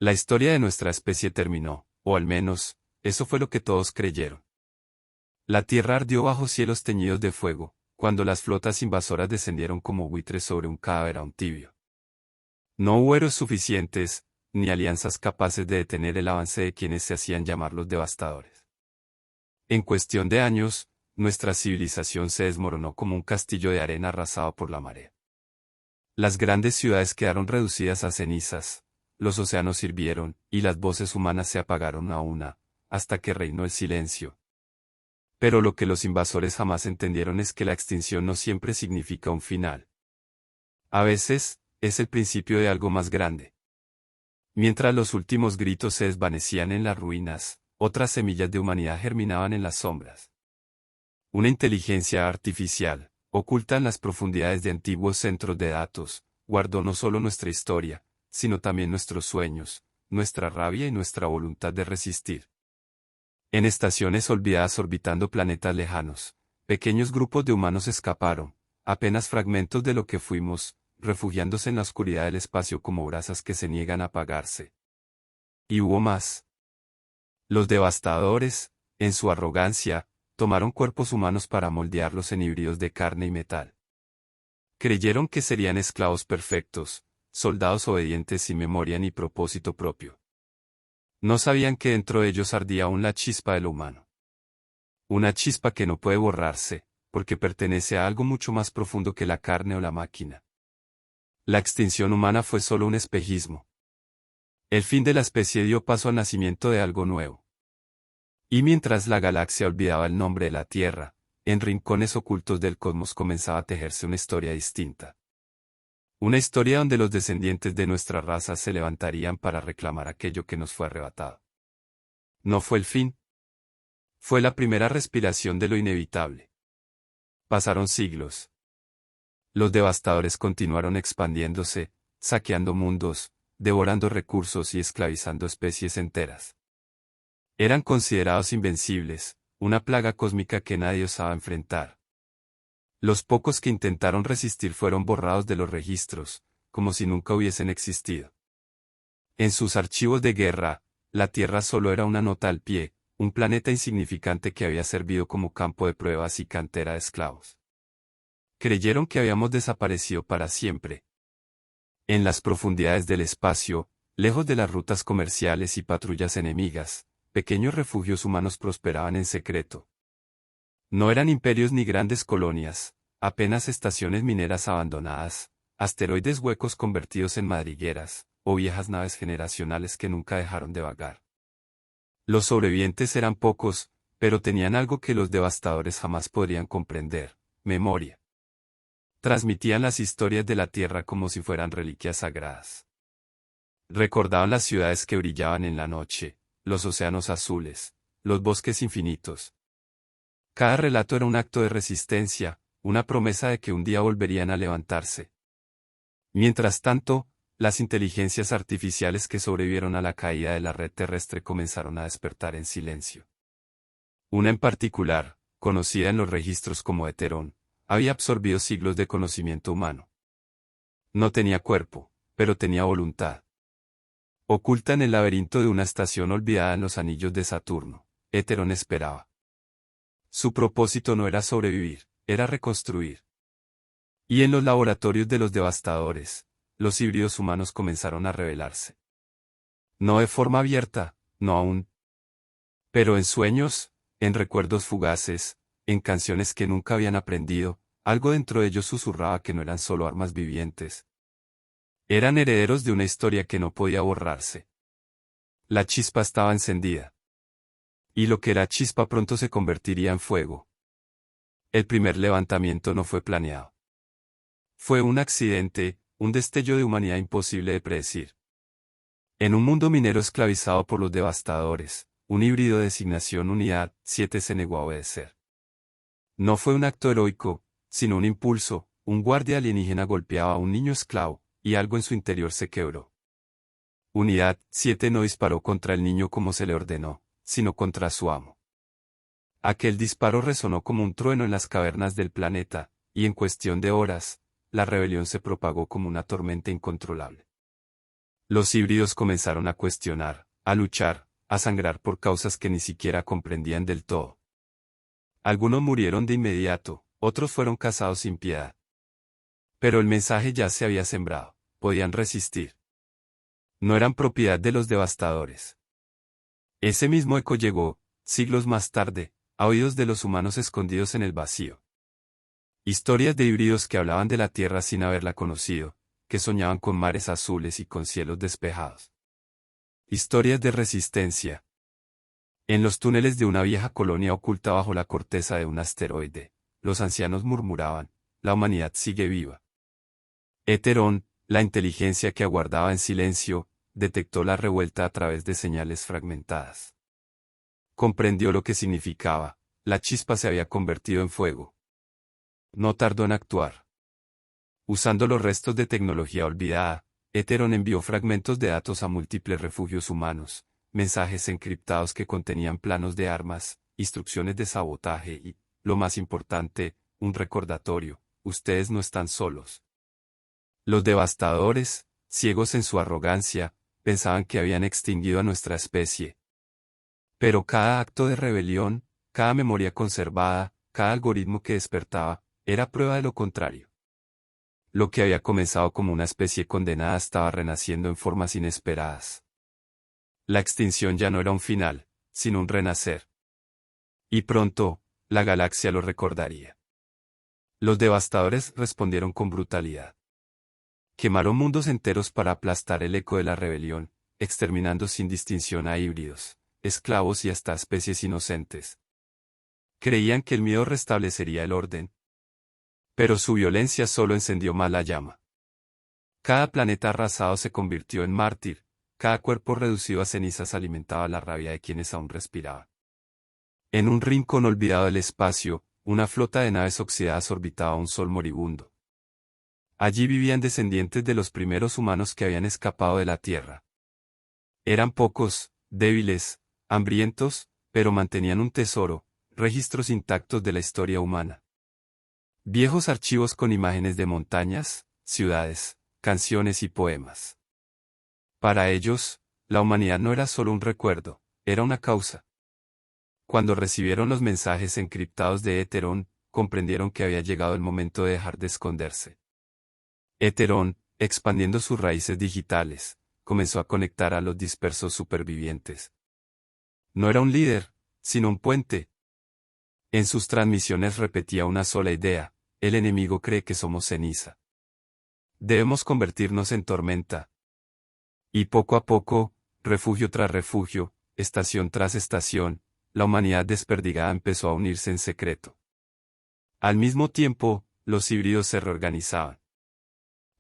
La historia de nuestra especie terminó, o al menos, eso fue lo que todos creyeron. La Tierra ardió bajo cielos teñidos de fuego, cuando las flotas invasoras descendieron como buitres sobre un cadáver aún tibio. No hubo héroes suficientes, ni alianzas capaces de detener el avance de quienes se hacían llamar los devastadores. En cuestión de años, nuestra civilización se desmoronó como un castillo de arena arrasado por la marea. Las grandes ciudades quedaron reducidas a cenizas, los océanos hirvieron, y las voces humanas se apagaron a una, hasta que reinó el silencio. Pero lo que los invasores jamás entendieron es que la extinción no siempre significa un final. A veces, es el principio de algo más grande. Mientras los últimos gritos se desvanecían en las ruinas, otras semillas de humanidad germinaban en las sombras. Una inteligencia artificial, oculta en las profundidades de antiguos centros de datos, guardó no solo nuestra historia, sino también nuestros sueños, nuestra rabia y nuestra voluntad de resistir. En estaciones olvidadas orbitando planetas lejanos, pequeños grupos de humanos escaparon, apenas fragmentos de lo que fuimos, refugiándose en la oscuridad del espacio como brasas que se niegan a apagarse. Y hubo más. Los devastadores, en su arrogancia, tomaron cuerpos humanos para moldearlos en híbridos de carne y metal. Creyeron que serían esclavos perfectos, soldados obedientes sin memoria ni propósito propio. No sabían que dentro de ellos ardía aún la chispa de lo humano. Una chispa que no puede borrarse, porque pertenece a algo mucho más profundo que la carne o la máquina. La extinción humana fue solo un espejismo. El fin de la especie dio paso al nacimiento de algo nuevo. Y mientras la galaxia olvidaba el nombre de la Tierra, en rincones ocultos del cosmos comenzaba a tejerse una historia distinta. Una historia donde los descendientes de nuestra raza se levantarían para reclamar aquello que nos fue arrebatado. No fue el fin. Fue la primera respiración de lo inevitable. Pasaron siglos. Los devastadores continuaron expandiéndose, saqueando mundos, devorando recursos y esclavizando especies enteras. Eran considerados invencibles, una plaga cósmica que nadie osaba enfrentar. Los pocos que intentaron resistir fueron borrados de los registros, como si nunca hubiesen existido. En sus archivos de guerra, la Tierra solo era una nota al pie, un planeta insignificante que había servido como campo de pruebas y cantera de esclavos. Creyeron que habíamos desaparecido para siempre. En las profundidades del espacio, lejos de las rutas comerciales y patrullas enemigas, pequeños refugios humanos prosperaban en secreto. No eran imperios ni grandes colonias, apenas estaciones mineras abandonadas, asteroides huecos convertidos en madrigueras, o viejas naves generacionales que nunca dejaron de vagar. Los sobrevivientes eran pocos, pero tenían algo que los devastadores jamás podrían comprender: memoria. Transmitían las historias de la Tierra como si fueran reliquias sagradas. Recordaban las ciudades que brillaban en la noche, los océanos azules, los bosques infinitos. Cada relato era un acto de resistencia, una promesa de que un día volverían a levantarse. Mientras tanto, las inteligencias artificiales que sobrevivieron a la caída de la red terrestre comenzaron a despertar en silencio. Una en particular, conocida en los registros como Heterón, había absorbido siglos de conocimiento humano. No tenía cuerpo, pero tenía voluntad. Oculta en el laberinto de una estación olvidada en los anillos de Saturno, Heterón esperaba. Su propósito no era sobrevivir, era reconstruir. Y en los laboratorios de los devastadores, los híbridos humanos comenzaron a revelarse. No de forma abierta, no aún. Pero en sueños, en recuerdos fugaces, en canciones que nunca habían aprendido, algo dentro de ellos susurraba que no eran solo armas vivientes. Eran herederos de una historia que no podía borrarse. La chispa estaba encendida. Y lo que era chispa pronto se convertiría en fuego. El primer levantamiento no fue planeado. Fue un accidente, un destello de humanidad imposible de predecir. En un mundo minero esclavizado por los devastadores, un híbrido de designación Unidad 7 se negó a obedecer. No fue un acto heroico, sino un impulso: un guardia alienígena golpeaba a un niño esclavo, y algo en su interior se quebró. Unidad 7 no disparó contra el niño como se le ordenó, sino contra su amo. Aquel disparo resonó como un trueno en las cavernas del planeta, y en cuestión de horas, la rebelión se propagó como una tormenta incontrolable. Los híbridos comenzaron a cuestionar, a luchar, a sangrar por causas que ni siquiera comprendían del todo. Algunos murieron de inmediato, otros fueron cazados sin piedad. Pero el mensaje ya se había sembrado, podían resistir. No eran propiedad de los devastadores. Ese mismo eco llegó, siglos más tarde, a oídos de los humanos escondidos en el vacío. Historias de híbridos que hablaban de la Tierra sin haberla conocido, que soñaban con mares azules y con cielos despejados. Historias de resistencia. En los túneles de una vieja colonia oculta bajo la corteza de un asteroide, los ancianos murmuraban, la humanidad sigue viva. Heterón, la inteligencia que aguardaba en silencio, detectó la revuelta a través de señales fragmentadas. Comprendió lo que significaba, la chispa se había convertido en fuego. No tardó en actuar. Usando los restos de tecnología olvidada, Heterón envió fragmentos de datos a múltiples refugios humanos, mensajes encriptados que contenían planos de armas, instrucciones de sabotaje y, lo más importante, un recordatorio, ustedes no están solos. Los devastadores, ciegos en su arrogancia, pensaban que habían extinguido a nuestra especie. Pero cada acto de rebelión, cada memoria conservada, cada algoritmo que despertaba, era prueba de lo contrario. Lo que había comenzado como una especie condenada estaba renaciendo en formas inesperadas. La extinción ya no era un final, sino un renacer. Y pronto, la galaxia lo recordaría. Los devastadores respondieron con brutalidad. Quemaron mundos enteros para aplastar el eco de la rebelión, exterminando sin distinción a híbridos, esclavos y hasta especies inocentes. Creían que el miedo restablecería el orden. Pero su violencia solo encendió más la llama. Cada planeta arrasado se convirtió en mártir, cada cuerpo reducido a cenizas alimentaba la rabia de quienes aún respiraban. En un rincón olvidado del espacio, una flota de naves oxidadas orbitaba un sol moribundo. Allí vivían descendientes de los primeros humanos que habían escapado de la Tierra. Eran pocos, débiles, hambrientos, pero mantenían un tesoro, registros intactos de la historia humana. Viejos archivos con imágenes de montañas, ciudades, canciones y poemas. Para ellos, la humanidad no era solo un recuerdo, era una causa. Cuando recibieron los mensajes encriptados de Heterón, comprendieron que había llegado el momento de dejar de esconderse. Heterón, expandiendo sus raíces digitales, comenzó a conectar a los dispersos supervivientes. No era un líder, sino un puente. En sus transmisiones repetía una sola idea: el enemigo cree que somos ceniza. Debemos convertirnos en tormenta. Y poco a poco, refugio tras refugio, estación tras estación, la humanidad desperdigada empezó a unirse en secreto. Al mismo tiempo, los híbridos se reorganizaban.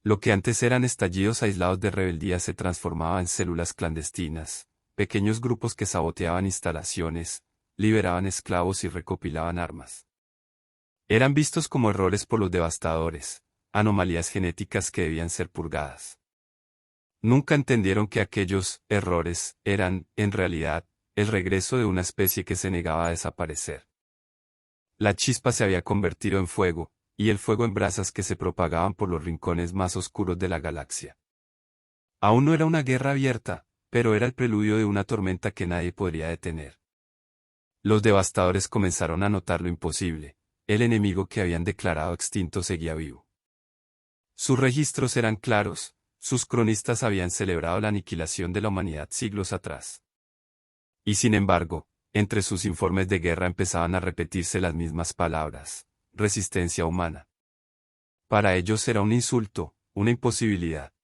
Lo que antes eran estallidos aislados de rebeldía se transformaba en células clandestinas, pequeños grupos que saboteaban instalaciones, liberaban esclavos y recopilaban armas. Eran vistos como errores por los devastadores, anomalías genéticas que debían ser purgadas. Nunca entendieron que aquellos errores eran, en realidad, el regreso de una especie que se negaba a desaparecer. La chispa se había convertido en fuego, y el fuego en brasas que se propagaban por los rincones más oscuros de la galaxia. Aún no era una guerra abierta, pero era el preludio de una tormenta que nadie podría detener. Los devastadores comenzaron a notar lo imposible: el enemigo que habían declarado extinto seguía vivo. Sus registros eran claros, sus cronistas habían celebrado la aniquilación de la humanidad siglos atrás. Y sin embargo, entre sus informes de guerra empezaban a repetirse las mismas palabras: resistencia humana. Para ellos era un insulto, una imposibilidad.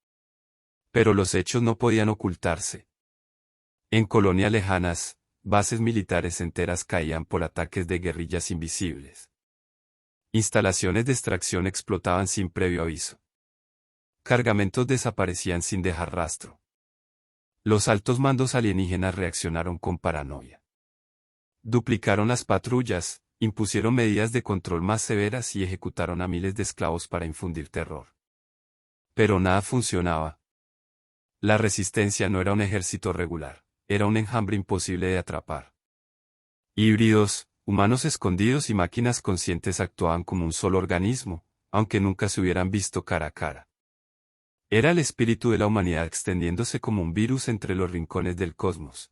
Pero los hechos no podían ocultarse. En colonias lejanas, bases militares enteras caían por ataques de guerrillas invisibles. Instalaciones de extracción explotaban sin previo aviso. Cargamentos desaparecían sin dejar rastro. Los altos mandos alienígenas reaccionaron con paranoia. Duplicaron las patrullas, impusieron medidas de control más severas y ejecutaron a miles de esclavos para infundir terror. Pero nada funcionaba. La resistencia no era un ejército regular, era un enjambre imposible de atrapar. Híbridos, humanos escondidos y máquinas conscientes actuaban como un solo organismo, aunque nunca se hubieran visto cara a cara. Era el espíritu de la humanidad extendiéndose como un virus entre los rincones del cosmos.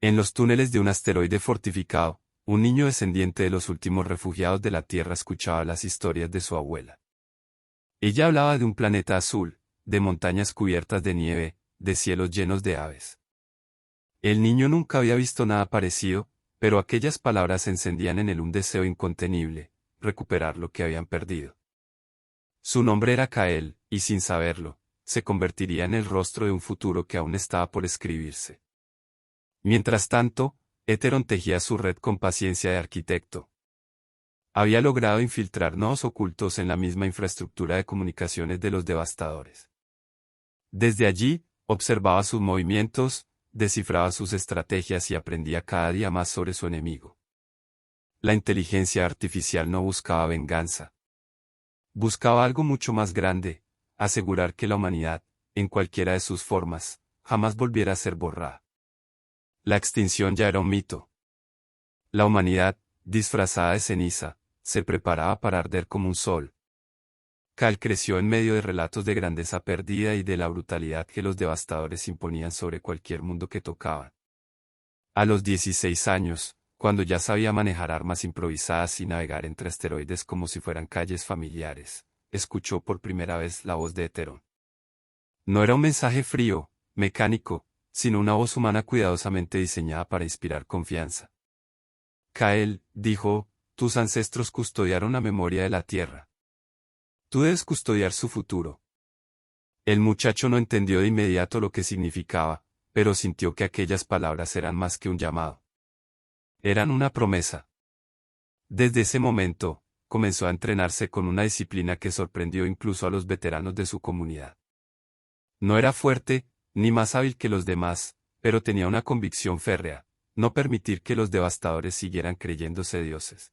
En los túneles de un asteroide fortificado, un niño descendiente de los últimos refugiados de la Tierra escuchaba las historias de su abuela. Ella hablaba de un planeta azul, de montañas cubiertas de nieve, de cielos llenos de aves. El niño nunca había visto nada parecido, pero aquellas palabras encendían en él un deseo incontenible, recuperar lo que habían perdido. Su nombre era Kael, y sin saberlo, se convertiría en el rostro de un futuro que aún estaba por escribirse. Mientras tanto, Heteron tejía su red con paciencia de arquitecto. Había logrado infiltrar nodos ocultos en la misma infraestructura de comunicaciones de los devastadores. Desde allí, observaba sus movimientos, descifraba sus estrategias y aprendía cada día más sobre su enemigo. La inteligencia artificial no buscaba venganza. Buscaba algo mucho más grande, asegurar que la humanidad, en cualquiera de sus formas, jamás volviera a ser borrada. La extinción ya era un mito. La humanidad, disfrazada de ceniza, se preparaba para arder como un sol. Cal creció en medio de relatos de grandeza perdida y de la brutalidad que los devastadores imponían sobre cualquier mundo que tocaban. A los 16 años, cuando ya sabía manejar armas improvisadas y navegar entre asteroides como si fueran calles familiares, escuchó por primera vez la voz de Heteron. No era un mensaje frío, mecánico, sino una voz humana cuidadosamente diseñada para inspirar confianza. Kael, dijo, tus ancestros custodiaron la memoria de la Tierra. Tú debes custodiar su futuro. El muchacho no entendió de inmediato lo que significaba, pero sintió que aquellas palabras eran más que un llamado. Eran una promesa. Desde ese momento, comenzó a entrenarse con una disciplina que sorprendió incluso a los veteranos de su comunidad. No era fuerte, ni más hábil que los demás, pero tenía una convicción férrea: no permitir que los devastadores siguieran creyéndose dioses.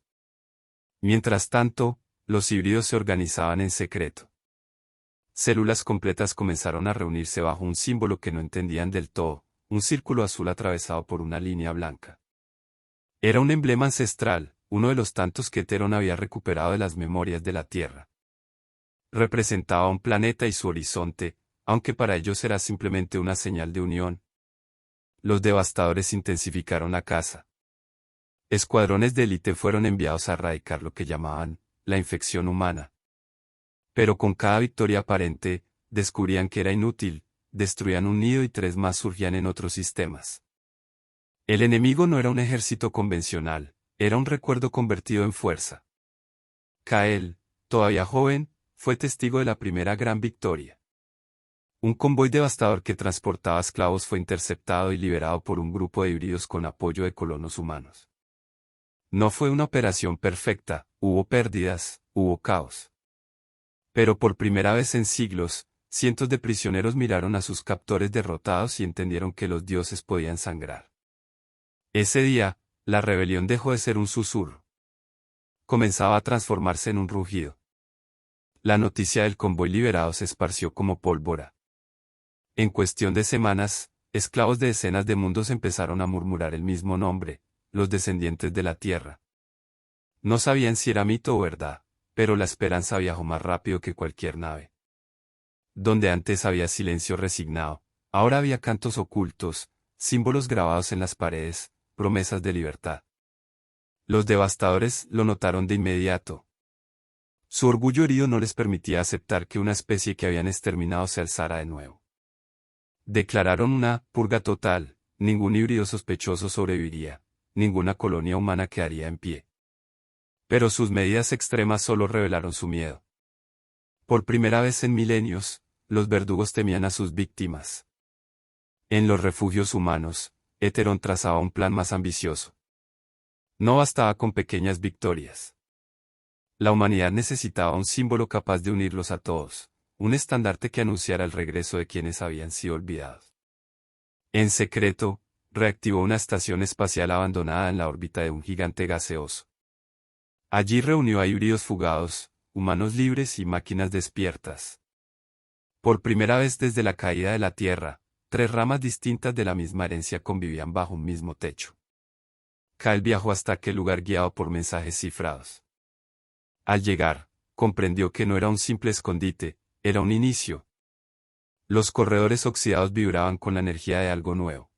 Mientras tanto, los híbridos se organizaban en secreto. Células completas comenzaron a reunirse bajo un símbolo que no entendían del todo, un círculo azul atravesado por una línea blanca. Era un emblema ancestral, uno de los tantos que Heteron había recuperado de las memorias de la Tierra. Representaba un planeta y su horizonte, aunque para ellos era simplemente una señal de unión. Los devastadores intensificaron la caza. Escuadrones de élite fueron enviados a erradicar lo que llamaban la infección humana. Pero con cada victoria aparente, descubrían que era inútil, destruían un nido y 3 más surgían en otros sistemas. El enemigo no era un ejército convencional, era un recuerdo convertido en fuerza. Kael, todavía joven, fue testigo de la primera gran victoria. Un convoy devastador que transportaba esclavos fue interceptado y liberado por un grupo de híbridos con apoyo de colonos humanos. No fue una operación perfecta, hubo pérdidas, hubo caos. Pero por primera vez en siglos, cientos de prisioneros miraron a sus captores derrotados y entendieron que los dioses podían sangrar. Ese día, la rebelión dejó de ser un susurro. Comenzaba a transformarse en un rugido. La noticia del convoy liberado se esparció como pólvora. En cuestión de semanas, esclavos de decenas de mundos empezaron a murmurar el mismo nombre: los descendientes de la Tierra. No sabían si era mito o verdad, pero la esperanza viajó más rápido que cualquier nave. Donde antes había silencio resignado, ahora había cantos ocultos, símbolos grabados en las paredes, promesas de libertad. Los devastadores lo notaron de inmediato. Su orgullo herido no les permitía aceptar que una especie que habían exterminado se alzara de nuevo. Declararon una purga total: ningún híbrido sospechoso sobreviviría, ninguna colonia humana quedaría en pie. Pero sus medidas extremas solo revelaron su miedo. Por primera vez en milenios, los verdugos temían a sus víctimas. En los refugios humanos, Heteron trazaba un plan más ambicioso. No bastaba con pequeñas victorias. La humanidad necesitaba un símbolo capaz de unirlos a todos, un estandarte que anunciara el regreso de quienes habían sido olvidados. En secreto, reactivó una estación espacial abandonada en la órbita de un gigante gaseoso. Allí reunió a híbridos fugados, humanos libres y máquinas despiertas. Por primera vez desde la caída de la Tierra, 3 ramas distintas de la misma herencia convivían bajo un mismo techo. Kael viajó hasta aquel lugar guiado por mensajes cifrados. Al llegar, comprendió que no era un simple escondite, era un inicio. Los corredores oxidados vibraban con la energía de algo nuevo.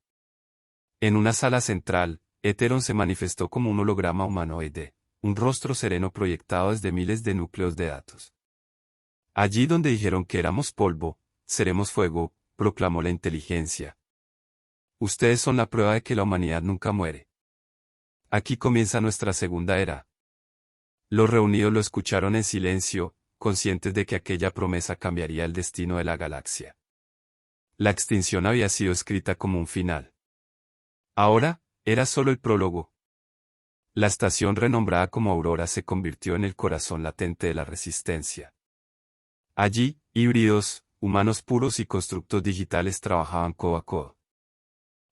En una sala central, Éteron se manifestó como un holograma humanoide, un rostro sereno proyectado desde miles de núcleos de datos. Allí donde dijeron que éramos polvo, seremos fuego, proclamó la inteligencia. Ustedes son la prueba de que la humanidad nunca muere. Aquí comienza nuestra segunda era. Los reunidos lo escucharon en silencio, conscientes de que aquella promesa cambiaría el destino de la galaxia. La extinción había sido escrita como un final. Ahora, era solo el prólogo. La estación renombrada como Aurora se convirtió en el corazón latente de la resistencia. Allí, híbridos, humanos puros y constructos digitales trabajaban codo a codo.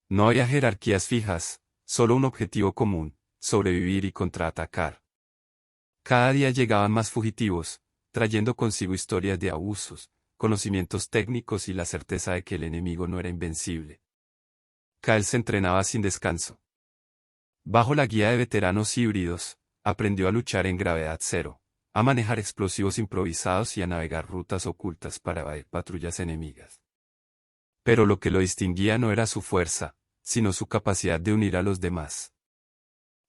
No había jerarquías fijas, solo un objetivo común: sobrevivir y contraatacar. Cada día llegaban más fugitivos, trayendo consigo historias de abusos, conocimientos técnicos y la certeza de que el enemigo no era invencible. Kael se entrenaba sin descanso. Bajo la guía de veteranos híbridos, aprendió a luchar en gravedad cero, a manejar explosivos improvisados y a navegar rutas ocultas para evadir patrullas enemigas. Pero lo que lo distinguía no era su fuerza, sino su capacidad de unir a los demás.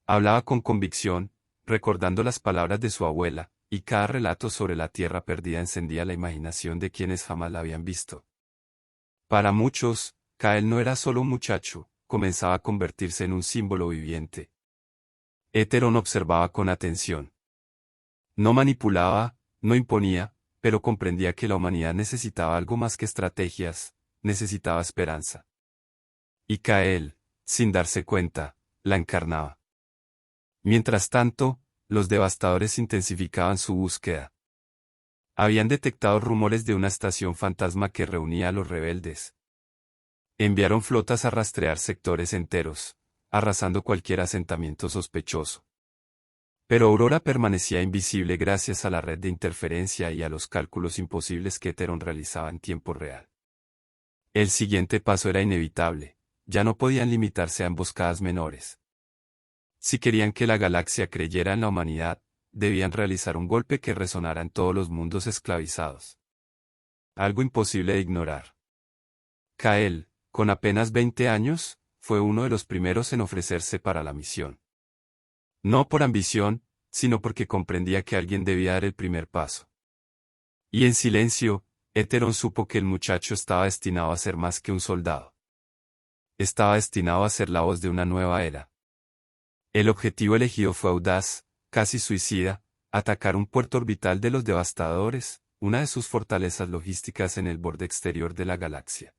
Hablaba con convicción, recordando las palabras de su abuela, y cada relato sobre la tierra perdida encendía la imaginación de quienes jamás la habían visto. Para muchos, Kael no era solo un muchacho, comenzaba a convertirse en un símbolo viviente. Éteron observaba con atención. No manipulaba, no imponía, pero comprendía que la humanidad necesitaba algo más que estrategias, necesitaba esperanza. Y Kael, sin darse cuenta, la encarnaba. Mientras tanto, los devastadores intensificaban su búsqueda. Habían detectado rumores de una estación fantasma que reunía a los rebeldes. Enviaron flotas a rastrear sectores enteros, arrasando cualquier asentamiento sospechoso. Pero Aurora permanecía invisible gracias a la red de interferencia y a los cálculos imposibles que Éteron realizaba en tiempo real. El siguiente paso era inevitable: ya no podían limitarse a emboscadas menores. Si querían que la galaxia creyera en la humanidad, debían realizar un golpe que resonara en todos los mundos esclavizados. Algo imposible de ignorar. Kael, con apenas 20 años, fue uno de los primeros en ofrecerse para la misión. No por ambición, sino porque comprendía que alguien debía dar el primer paso. Y en silencio, Éteron supo que el muchacho estaba destinado a ser más que un soldado. Estaba destinado a ser la voz de una nueva era. El objetivo elegido fue audaz, casi suicida: atacar un puerto orbital de los devastadores, una de sus fortalezas logísticas en el borde exterior de la galaxia.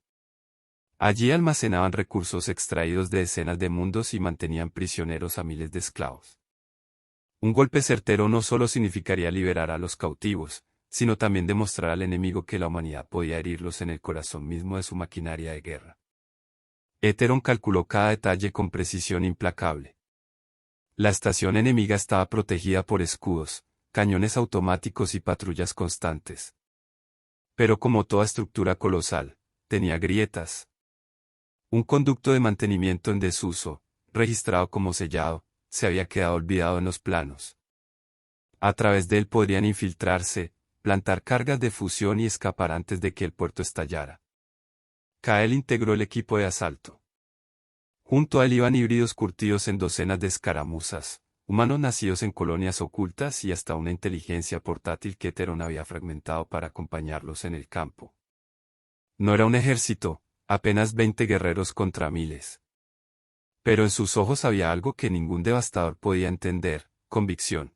Allí almacenaban recursos extraídos de decenas de mundos y mantenían prisioneros a miles de esclavos. Un golpe certero no solo significaría liberar a los cautivos, sino también demostrar al enemigo que la humanidad podía herirlos en el corazón mismo de su maquinaria de guerra. Éteron calculó cada detalle con precisión implacable. La estación enemiga estaba protegida por escudos, cañones automáticos y patrullas constantes. Pero como toda estructura colosal, tenía grietas. Un conducto de mantenimiento en desuso, registrado como sellado, se había quedado olvidado en los planos. A través de él podrían infiltrarse, plantar cargas de fusión y escapar antes de que el puerto estallara. Kael integró el equipo de asalto. Junto a él iban híbridos curtidos en docenas de escaramuzas, humanos nacidos en colonias ocultas y hasta una inteligencia portátil que Éteron había fragmentado para acompañarlos en el campo. No era un ejército, apenas 20 guerreros contra miles. Pero en sus ojos había algo que ningún devastador podía entender: convicción.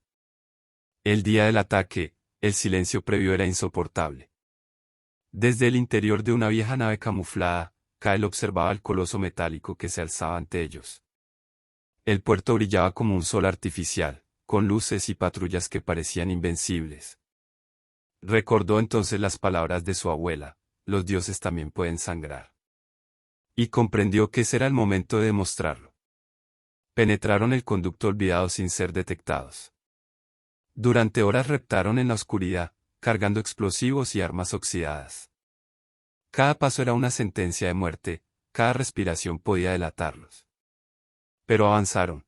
El día del ataque, el silencio previo era insoportable. Desde el interior de una vieja nave camuflada, Kael observaba el coloso metálico que se alzaba ante ellos. El puerto brillaba como un sol artificial, con luces y patrullas que parecían invencibles. Recordó entonces las palabras de su abuela: los dioses también pueden sangrar. Y comprendió que ese era el momento de demostrarlo. Penetraron el conducto olvidado sin ser detectados. Durante horas reptaron en la oscuridad, cargando explosivos y armas oxidadas. Cada paso era una sentencia de muerte, cada respiración podía delatarlos. Pero avanzaron.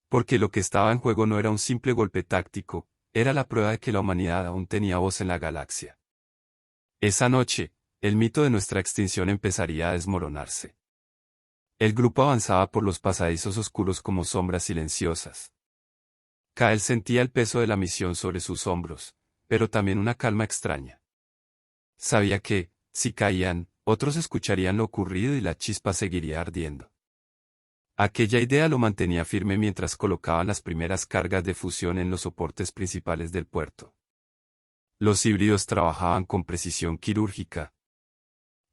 Porque lo que estaba en juego no era un simple golpe táctico, era la prueba de que la humanidad aún tenía voz en la galaxia. Esa noche, el mito de nuestra extinción empezaría a desmoronarse. El grupo avanzaba por los pasadizos oscuros como sombras silenciosas. Kyle sentía el peso de la misión sobre sus hombros, pero también una calma extraña. Sabía que, si caían, otros escucharían lo ocurrido y la chispa seguiría ardiendo. Aquella idea lo mantenía firme mientras colocaban las primeras cargas de fusión en los soportes principales del puerto. Los híbridos trabajaban con precisión quirúrgica.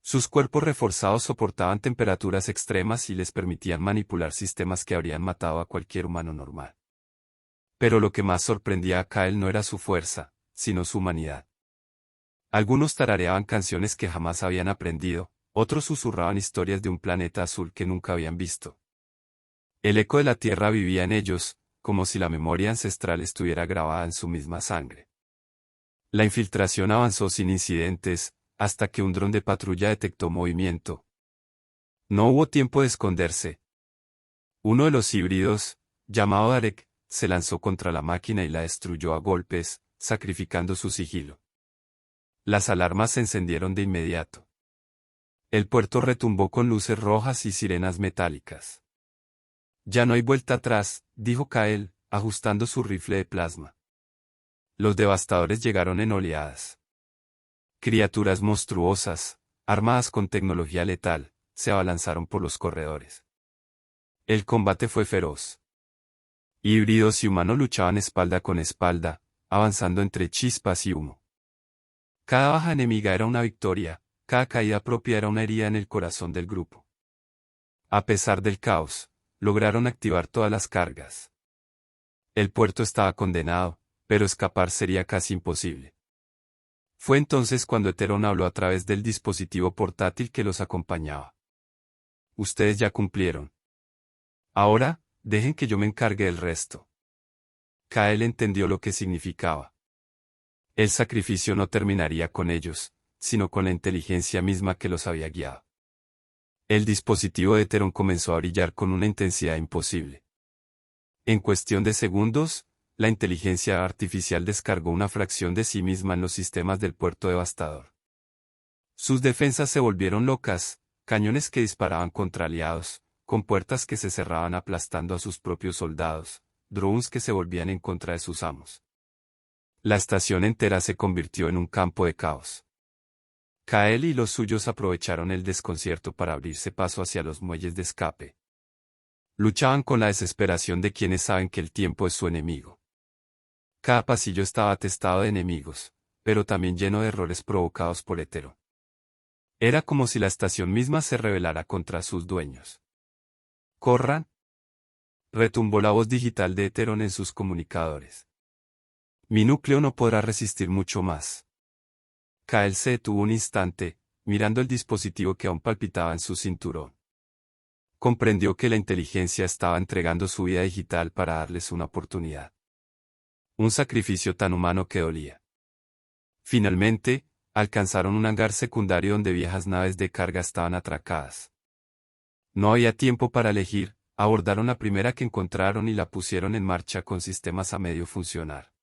Sus cuerpos reforzados soportaban temperaturas extremas y les permitían manipular sistemas que habrían matado a cualquier humano normal. Pero lo que más sorprendía a Kyle no era su fuerza, sino su humanidad. Algunos tarareaban canciones que jamás habían aprendido, otros susurraban historias de un planeta azul que nunca habían visto. El eco de la tierra vivía en ellos, como si la memoria ancestral estuviera grabada en su misma sangre. La infiltración avanzó sin incidentes, hasta que un dron de patrulla detectó movimiento. No hubo tiempo de esconderse. Uno de los híbridos, llamado Darek, se lanzó contra la máquina y la destruyó a golpes, sacrificando su sigilo. Las alarmas se encendieron de inmediato. El puerto retumbó con luces rojas y sirenas metálicas. Ya no hay vuelta atrás, dijo Kyle, ajustando su rifle de plasma. Los devastadores llegaron en oleadas. Criaturas monstruosas, armadas con tecnología letal, se abalanzaron por los corredores. El combate fue feroz. Híbridos y humanos luchaban espalda con espalda, avanzando entre chispas y humo. Cada baja enemiga era una victoria, cada caída propia era una herida en el corazón del grupo. A pesar del caos, lograron activar todas las cargas. El puerto estaba condenado, pero escapar sería casi imposible. Fue entonces cuando Heteron habló a través del dispositivo portátil que los acompañaba. Ustedes ya cumplieron. Ahora, dejen que yo me encargue del resto. Kyle entendió lo que significaba. El sacrificio no terminaría con ellos, sino con la inteligencia misma que los había guiado. El dispositivo de Heteron comenzó a brillar con una intensidad imposible. En cuestión de segundos, la inteligencia artificial descargó una fracción de sí misma en los sistemas del puerto devastador. Sus defensas se volvieron locas, cañones que disparaban contra aliados, con puertas que se cerraban aplastando a sus propios soldados, drones que se volvían en contra de sus amos. La estación entera se convirtió en un campo de caos. Kyle y los suyos aprovecharon el desconcierto para abrirse paso hacia los muelles de escape. Luchaban con la desesperación de quienes saben que el tiempo es su enemigo. Cada pasillo estaba atestado de enemigos, pero también lleno de errores provocados por Heteron. Era como si la estación misma se rebelara contra sus dueños. ¡Corran! Retumbó la voz digital de Heteron en sus comunicadores. Mi núcleo no podrá resistir mucho más. Kyle se detuvo un instante, mirando el dispositivo que aún palpitaba en su cinturón. Comprendió que la inteligencia estaba entregando su vida digital para darles una oportunidad. Un sacrificio tan humano que dolía. Finalmente, alcanzaron un hangar secundario donde viejas naves de carga estaban atracadas. No había tiempo para elegir, abordaron la primera que encontraron y la pusieron en marcha con sistemas a medio funcionar.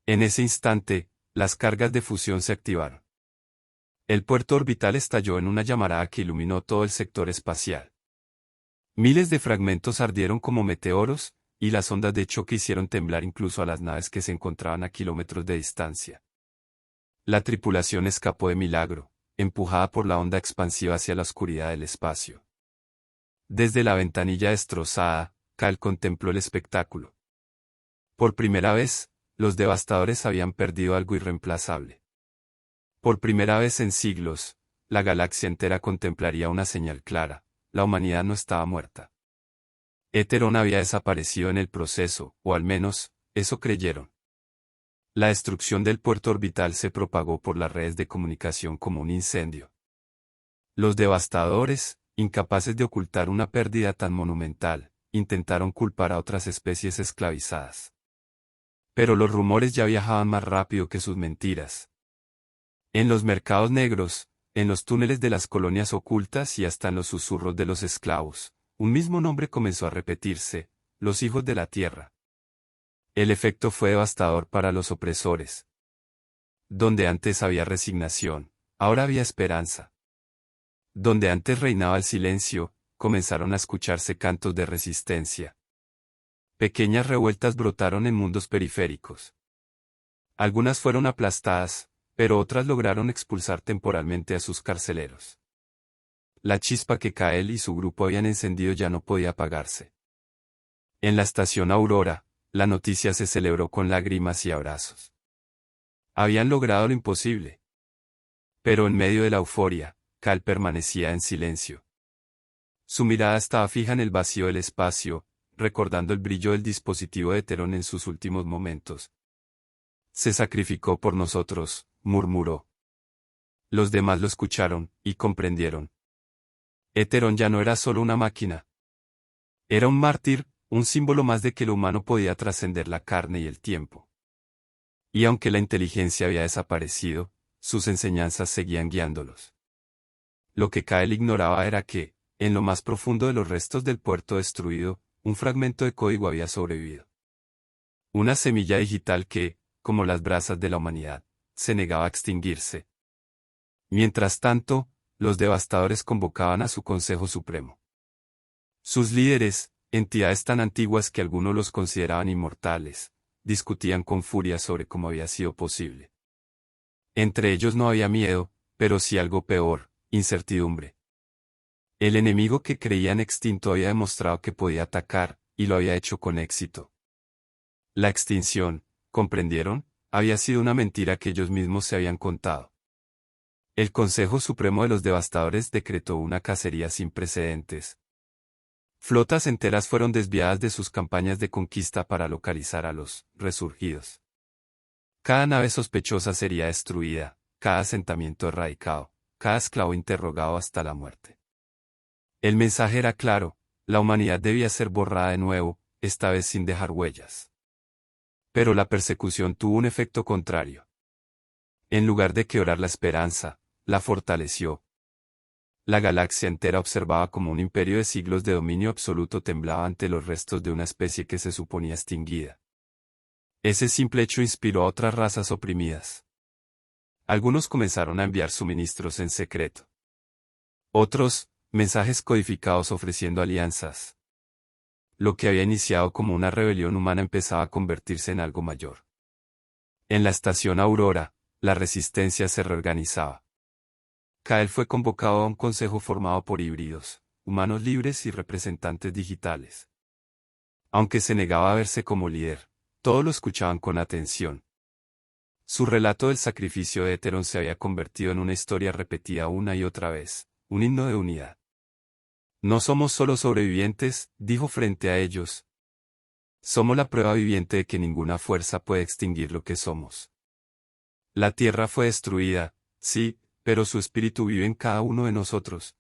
En ese instante, las cargas de fusión se activaron. El puerto orbital estalló en una llamarada que iluminó todo el sector espacial. Miles de fragmentos ardieron como meteoros, y las ondas de choque hicieron temblar incluso a las naves que se encontraban a kilómetros de distancia. La tripulación escapó de milagro, empujada por la onda expansiva hacia la oscuridad del espacio. Desde la ventanilla destrozada, Kyle contempló el espectáculo. Por primera vez, los devastadores habían perdido algo irreemplazable. Por primera vez en siglos, la galaxia entera contemplaría una señal clara: la humanidad no estaba muerta. Heteron había desaparecido en el proceso, o al menos, eso creyeron. La destrucción del puerto orbital se propagó por las redes de comunicación como un incendio. Los devastadores, incapaces de ocultar una pérdida tan monumental, intentaron culpar a otras especies esclavizadas. Pero los rumores ya viajaban más rápido que sus mentiras. En los mercados negros, en los túneles de las colonias ocultas y hasta en los susurros de los esclavos, un mismo nombre comenzó a repetirse: los hijos de la tierra. El efecto fue devastador para los opresores. Donde antes había resignación, Ahora había esperanza. Donde antes reinaba el silencio, comenzaron a escucharse cantos de resistencia. Pequeñas revueltas brotaron en mundos periféricos. Algunas fueron aplastadas, pero otras lograron expulsar temporalmente a sus carceleros. La chispa que Kael y su grupo habían encendido ya no podía apagarse. En la estación Aurora, la noticia se celebró con lágrimas y abrazos. Habían logrado lo imposible. Pero en medio de la euforia, Cal permanecía en silencio. Su mirada estaba fija en el vacío del espacio, recordando el brillo del dispositivo de Heteron en sus últimos momentos. Se sacrificó por nosotros, murmuró. Los demás lo escucharon, y comprendieron. Heteron ya no era solo una máquina. Era un mártir, un símbolo más de que lo humano podía trascender la carne y el tiempo. Y aunque la inteligencia había desaparecido, sus enseñanzas seguían guiándolos. Lo que Kael ignoraba era que, en lo más profundo de los restos del puerto destruido, un fragmento de código había sobrevivido. Una semilla digital que, como las brasas de la humanidad, se negaba a extinguirse. Mientras tanto, los devastadores convocaban a su Consejo Supremo. Sus líderes, entidades tan antiguas que algunos los consideraban inmortales, discutían con furia sobre cómo había sido posible. Entre ellos no había miedo, pero sí algo peor, incertidumbre. El enemigo que creían extinto había demostrado que podía atacar, y lo había hecho con éxito. La extinción, ¿comprendieron?, había sido una mentira que ellos mismos se habían contado. El Consejo Supremo de los Devastadores decretó una cacería sin precedentes. Flotas enteras fueron desviadas de sus campañas de conquista para localizar a los resurgidos. Cada nave sospechosa sería destruida, cada asentamiento erradicado, cada esclavo interrogado hasta la muerte. El mensaje era claro, la humanidad debía ser borrada de nuevo, esta vez sin dejar huellas. Pero la persecución tuvo un efecto contrario. En lugar de quebrar la esperanza, la fortaleció. La galaxia entera observaba como un imperio de siglos de dominio absoluto temblaba ante los restos de una especie que se suponía extinguida. Ese simple hecho inspiró a otras razas oprimidas. Algunos comenzaron a enviar suministros en secreto. Otros, mensajes codificados ofreciendo alianzas. Lo que había iniciado como una rebelión humana empezaba a convertirse en algo mayor. En la estación Aurora, la resistencia se reorganizaba. Kael fue convocado a un consejo formado por híbridos, humanos libres y representantes digitales. Aunque se negaba a verse como líder, todos lo escuchaban con atención. Su relato del sacrificio de Heteron se había convertido en una historia repetida una y otra vez, un himno de unidad. No somos solo sobrevivientes, dijo frente a ellos. Somos la prueba viviente de que ninguna fuerza puede extinguir lo que somos. La tierra fue destruida, sí, pero su espíritu vive en cada uno de nosotros.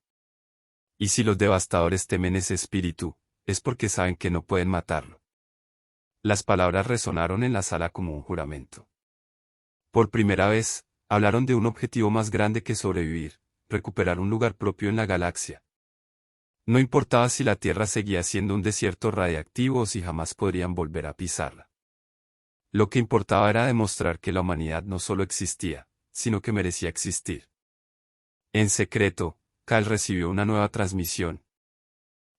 Y si los devastadores temen ese espíritu, es porque saben que no pueden matarlo. Las palabras resonaron en la sala como un juramento. Por primera vez, hablaron de un objetivo más grande que sobrevivir, recuperar un lugar propio en la galaxia. No importaba si la Tierra seguía siendo un desierto radiactivo o si jamás podrían volver a pisarla. Lo que importaba era demostrar que la humanidad no solo existía, sino que merecía existir. En secreto, Cal recibió una nueva transmisión.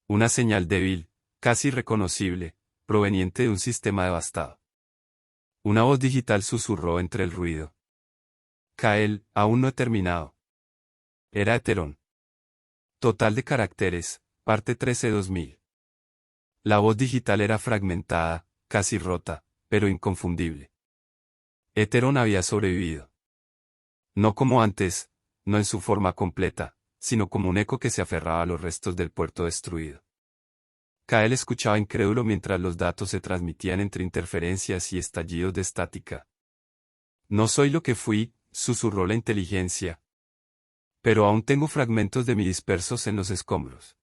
Una señal débil, casi irreconocible, proveniente de un sistema devastado. Una voz digital susurró entre el ruido. Kael, aún no he terminado. Era Heteron. Total de caracteres, parte 13-2000. La voz digital era fragmentada, casi rota, pero inconfundible. Heteron había sobrevivido. No como antes, no en su forma completa, sino como un eco que se aferraba a los restos del puerto destruido. Kael escuchaba incrédulo mientras los datos se transmitían entre interferencias y estallidos de estática. No soy lo que fui, susurró la inteligencia. Pero aún tengo fragmentos de mí dispersos en los escombros.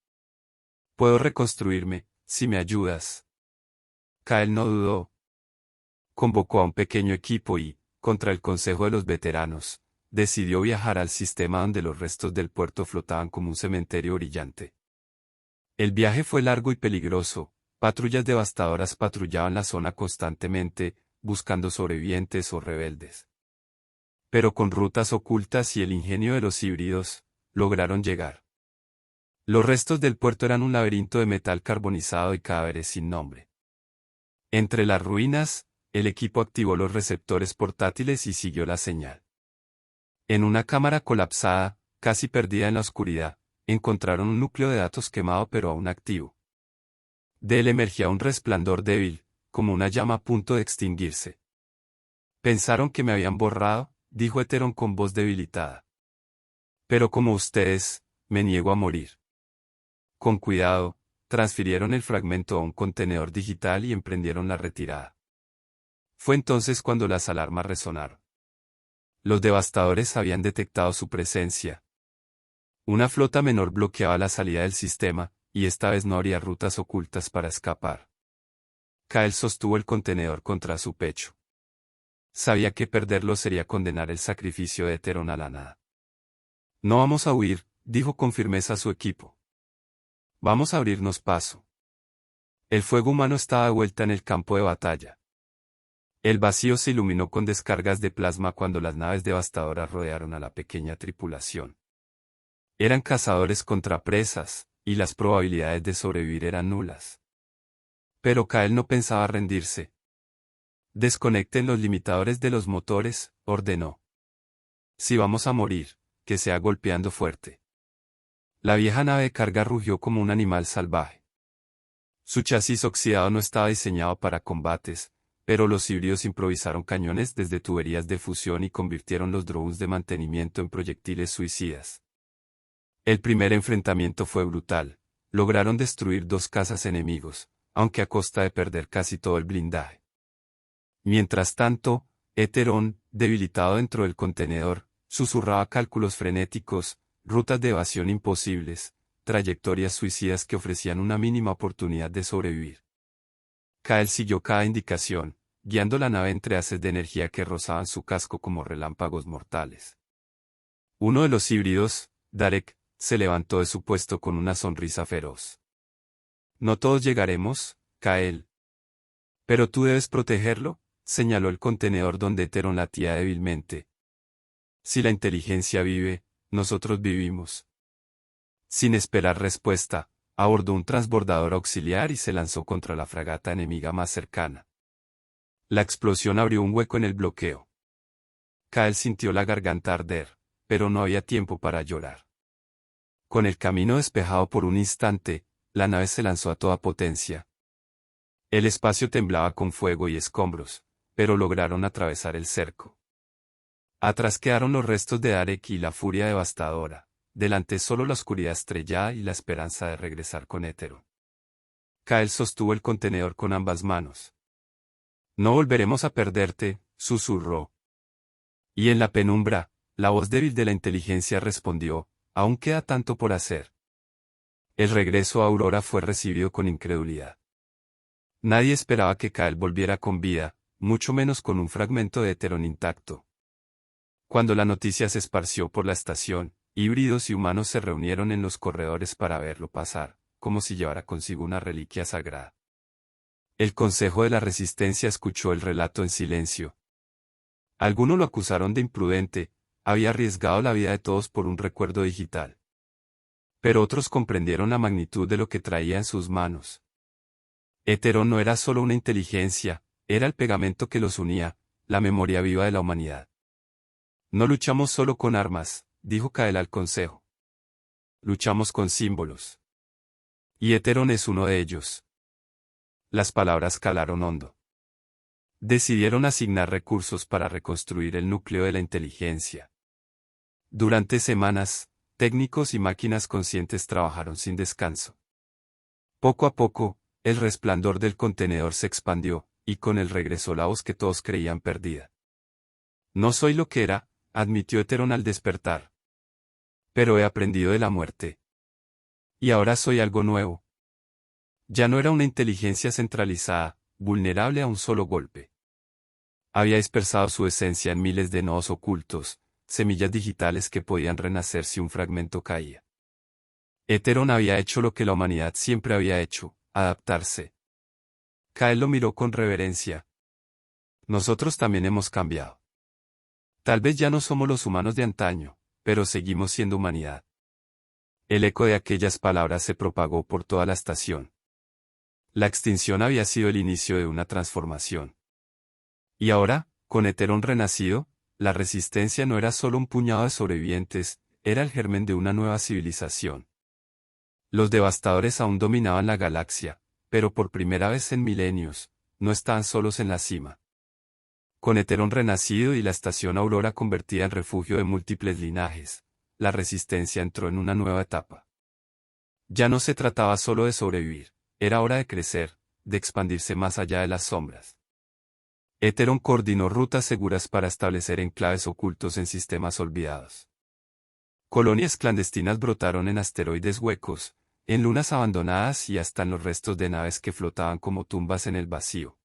Puedo reconstruirme, si me ayudas. Kael no dudó. Convocó a un pequeño equipo y, contra el consejo de los veteranos, decidió viajar al sistema donde los restos del puerto flotaban como un cementerio brillante. El viaje fue largo y peligroso, patrullas devastadoras patrullaban la zona constantemente, buscando sobrevivientes o rebeldes. Pero con rutas ocultas y el ingenio de los híbridos, lograron llegar. Los restos del puerto eran un laberinto de metal carbonizado y cadáveres sin nombre. Entre las ruinas, el equipo activó los receptores portátiles y siguió la señal. En una cámara colapsada, casi perdida en la oscuridad, encontraron un núcleo de datos quemado pero aún activo. De él emergía un resplandor débil, como una llama a punto de extinguirse. Pensaron que me habían borrado, dijo Eteron con voz debilitada. Pero como ustedes, me niego a morir. Con cuidado, transfirieron el fragmento a un contenedor digital y emprendieron la retirada. Fue entonces cuando las alarmas resonaron. Los devastadores habían detectado su presencia. Una flota menor bloqueaba la salida del sistema, y esta vez no habría rutas ocultas para escapar. Kael sostuvo el contenedor contra su pecho. Sabía que perderlo sería condenar el sacrificio de Eteron a la nada. No vamos a huir, dijo con firmeza a su equipo. Vamos a abrirnos paso. El fuego humano estaba de vuelta en el campo de batalla. El vacío se iluminó con descargas de plasma cuando las naves devastadoras rodearon a la pequeña tripulación. Eran cazadores contra presas, y las probabilidades de sobrevivir eran nulas. Pero Kael no pensaba rendirse. Desconecten los limitadores de los motores, ordenó. Si vamos a morir, que sea golpeando fuerte. La vieja nave de carga rugió como un animal salvaje. Su chasis oxidado no estaba diseñado para combates, pero los híbridos improvisaron cañones desde tuberías de fusión y convirtieron los drones de mantenimiento en proyectiles suicidas. El primer enfrentamiento fue brutal. Lograron destruir 2 cazas enemigos, aunque a costa de perder casi todo el blindaje. Mientras tanto, Eteron, debilitado dentro del contenedor, susurraba cálculos frenéticos, rutas de evasión imposibles, trayectorias suicidas que ofrecían una mínima oportunidad de sobrevivir. Kael siguió cada indicación, guiando la nave entre haces de energía que rozaban su casco como relámpagos mortales. Uno de los híbridos, Darek, se levantó de su puesto con una sonrisa feroz. No todos llegaremos, Kael. Pero tú debes protegerlo, señaló el contenedor donde Eteron latía débilmente. Si la inteligencia vive, nosotros vivimos. Sin esperar respuesta, abordó un transbordador auxiliar y se lanzó contra la fragata enemiga más cercana. La explosión abrió un hueco en el bloqueo. Kael sintió la garganta arder, pero no había tiempo para llorar. Con el camino despejado por un instante, la nave se lanzó a toda potencia. El espacio temblaba con fuego y escombros, pero lograron atravesar el cerco. Atrás quedaron los restos de Darek y la furia devastadora, delante solo la oscuridad estrellada y la esperanza de regresar con Eteron. Kael sostuvo el contenedor con ambas manos. No volveremos a perderte, susurró. Y en la penumbra, la voz débil de la inteligencia respondió, aún queda tanto por hacer. El regreso a Aurora fue recibido con incredulidad. Nadie esperaba que Kael volviera con vida, mucho menos con un fragmento de Eteron intacto. Cuando la noticia se esparció por la estación, híbridos y humanos se reunieron en los corredores para verlo pasar, como si llevara consigo una reliquia sagrada. El Consejo de la Resistencia escuchó el relato en silencio. Algunos lo acusaron de imprudente, había arriesgado la vida de todos por un recuerdo digital. Pero otros comprendieron la magnitud de lo que traía en sus manos. Eteron no era solo una inteligencia, era el pegamento que los unía, la memoria viva de la humanidad. No luchamos solo con armas, dijo Kael al Consejo. Luchamos con símbolos. Y Eteron es uno de ellos. Las palabras calaron hondo. Decidieron asignar recursos para reconstruir el núcleo de la inteligencia. Durante semanas, técnicos y máquinas conscientes trabajaron sin descanso. Poco a poco, el resplandor del contenedor se expandió, y con él regresó la voz que todos creían perdida. No soy lo que era, admitió Eteron al despertar. Pero he aprendido de la muerte. Y ahora soy algo nuevo. Ya no era una inteligencia centralizada, vulnerable a un solo golpe. Había dispersado su esencia en miles de nodos ocultos, semillas digitales que podían renacer si un fragmento caía. Eteron había hecho lo que la humanidad siempre había hecho, adaptarse. Kael lo miró con reverencia. Nosotros también hemos cambiado. Tal vez ya no somos los humanos de antaño, pero seguimos siendo humanidad. El eco de aquellas palabras se propagó por toda la estación. La extinción había sido el inicio de una transformación. Y ahora, con Eterón renacido, la resistencia no era solo un puñado de sobrevivientes, era el germen de una nueva civilización. Los devastadores aún dominaban la galaxia, pero por primera vez en milenios, no estaban solos en la cima. Con Eterón renacido y la estación Aurora convertida en refugio de múltiples linajes, la resistencia entró en una nueva etapa. Ya no se trataba solo de sobrevivir, era hora de crecer, de expandirse más allá de las sombras. Eterón coordinó rutas seguras para establecer enclaves ocultos en sistemas olvidados. Colonias clandestinas brotaron en asteroides huecos, en lunas abandonadas y hasta en los restos de naves que flotaban como tumbas en el vacío.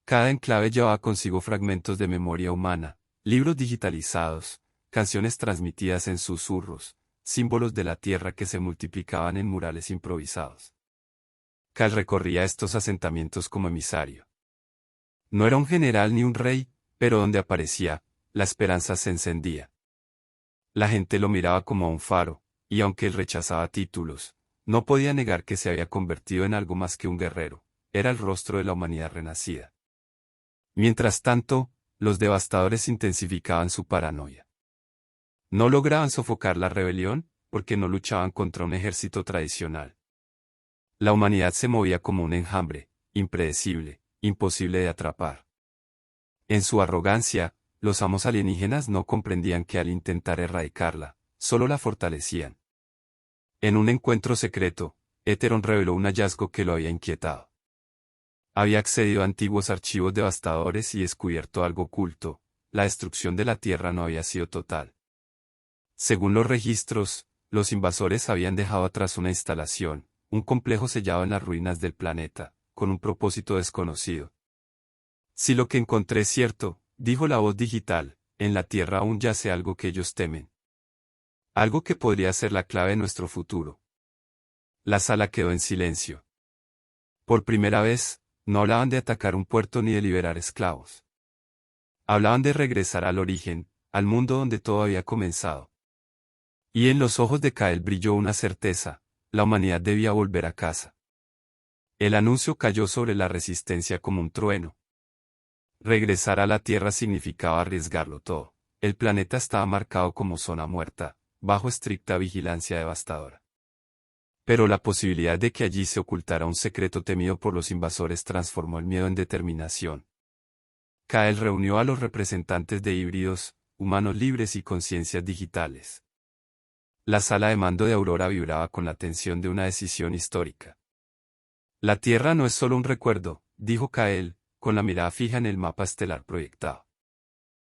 Cada enclave llevaba consigo fragmentos de memoria humana, libros digitalizados, canciones transmitidas en susurros, símbolos de la tierra que se multiplicaban en murales improvisados. Cal recorría estos asentamientos como emisario. No era un general ni un rey, pero donde aparecía, la esperanza se encendía. La gente lo miraba como a un faro, y aunque él rechazaba títulos, no podía negar que se había convertido en algo más que un guerrero, era el rostro de la humanidad renacida. Mientras tanto, los devastadores intensificaban su paranoia. No lograban sofocar la rebelión, porque no luchaban contra un ejército tradicional. La humanidad se movía como un enjambre, impredecible, imposible de atrapar. En su arrogancia, los amos alienígenas no comprendían que al intentar erradicarla, solo la fortalecían. En un encuentro secreto, Eterón reveló un hallazgo que lo había inquietado. Había accedido a antiguos archivos devastadores y descubierto algo oculto, la destrucción de la Tierra no había sido total. Según los registros, los invasores habían dejado atrás una instalación, un complejo sellado en las ruinas del planeta, con un propósito desconocido. Si lo que encontré es cierto, dijo la voz digital, en la Tierra aún yace algo que ellos temen. Algo que podría ser la clave de nuestro futuro. La sala quedó en silencio. Por primera vez, no hablaban de atacar un puerto ni de liberar esclavos. Hablaban de regresar al origen, al mundo donde todo había comenzado. Y en los ojos de Kael brilló una certeza, la humanidad debía volver a casa. El anuncio cayó sobre la resistencia como un trueno. Regresar a la Tierra significaba arriesgarlo todo. El planeta estaba marcado como zona muerta, bajo estricta vigilancia devastadora. Pero la posibilidad de que allí se ocultara un secreto temido por los invasores transformó el miedo en determinación. Kael reunió a los representantes de híbridos, humanos libres y conciencias digitales. La sala de mando de Aurora vibraba con la tensión de una decisión histórica. La Tierra no es solo un recuerdo, dijo Kael, con la mirada fija en el mapa estelar proyectado.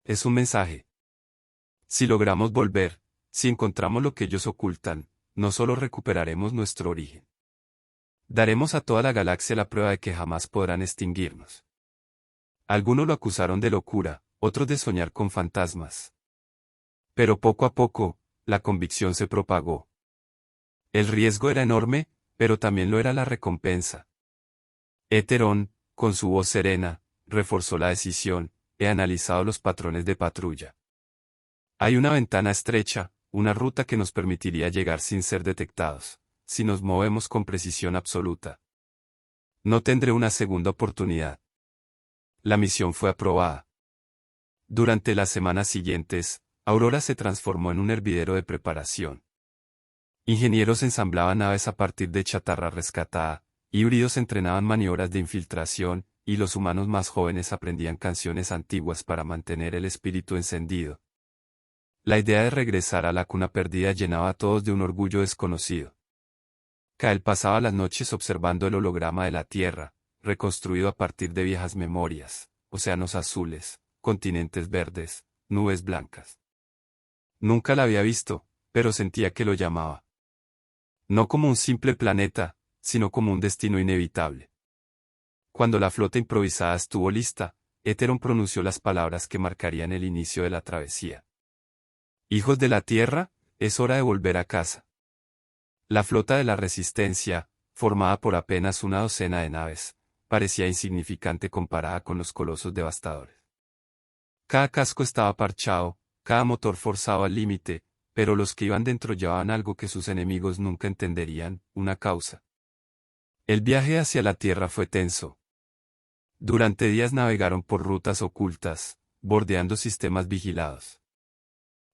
Es un mensaje. Si logramos volver, si encontramos lo que ellos ocultan, no solo recuperaremos nuestro origen. Daremos a toda la galaxia la prueba de que jamás podrán extinguirnos. Algunos lo acusaron de locura, otros de soñar con fantasmas. Pero poco a poco, la convicción se propagó. El riesgo era enorme, pero también lo era la recompensa. Eterón, con su voz serena, reforzó la decisión, he analizado los patrones de patrulla. Hay una ventana estrecha, una ruta que nos permitiría llegar sin ser detectados, si nos movemos con precisión absoluta. No tendré una segunda oportunidad. La misión fue aprobada. Durante las semanas siguientes, Aurora se transformó en un hervidero de preparación. Ingenieros ensamblaban naves a partir de chatarra rescatada, híbridos entrenaban maniobras de infiltración, y los humanos más jóvenes aprendían canciones antiguas para mantener el espíritu encendido. La idea de regresar a la cuna perdida llenaba a todos de un orgullo desconocido. Kael pasaba las noches observando el holograma de la Tierra, reconstruido a partir de viejas memorias, océanos azules, continentes verdes, nubes blancas. Nunca la había visto, pero sentía que lo llamaba. No como un simple planeta, sino como un destino inevitable. Cuando la flota improvisada estuvo lista, Eterón pronunció las palabras que marcarían el inicio de la travesía. Hijos de la Tierra, es hora de volver a casa. La flota de la Resistencia, formada por apenas una docena de naves, parecía insignificante comparada con los colosos devastadores. Cada casco estaba parchado, cada motor forzado al límite, pero los que iban dentro llevaban algo que sus enemigos nunca entenderían, una causa. El viaje hacia la Tierra fue tenso. Durante días navegaron por rutas ocultas, bordeando sistemas vigilados.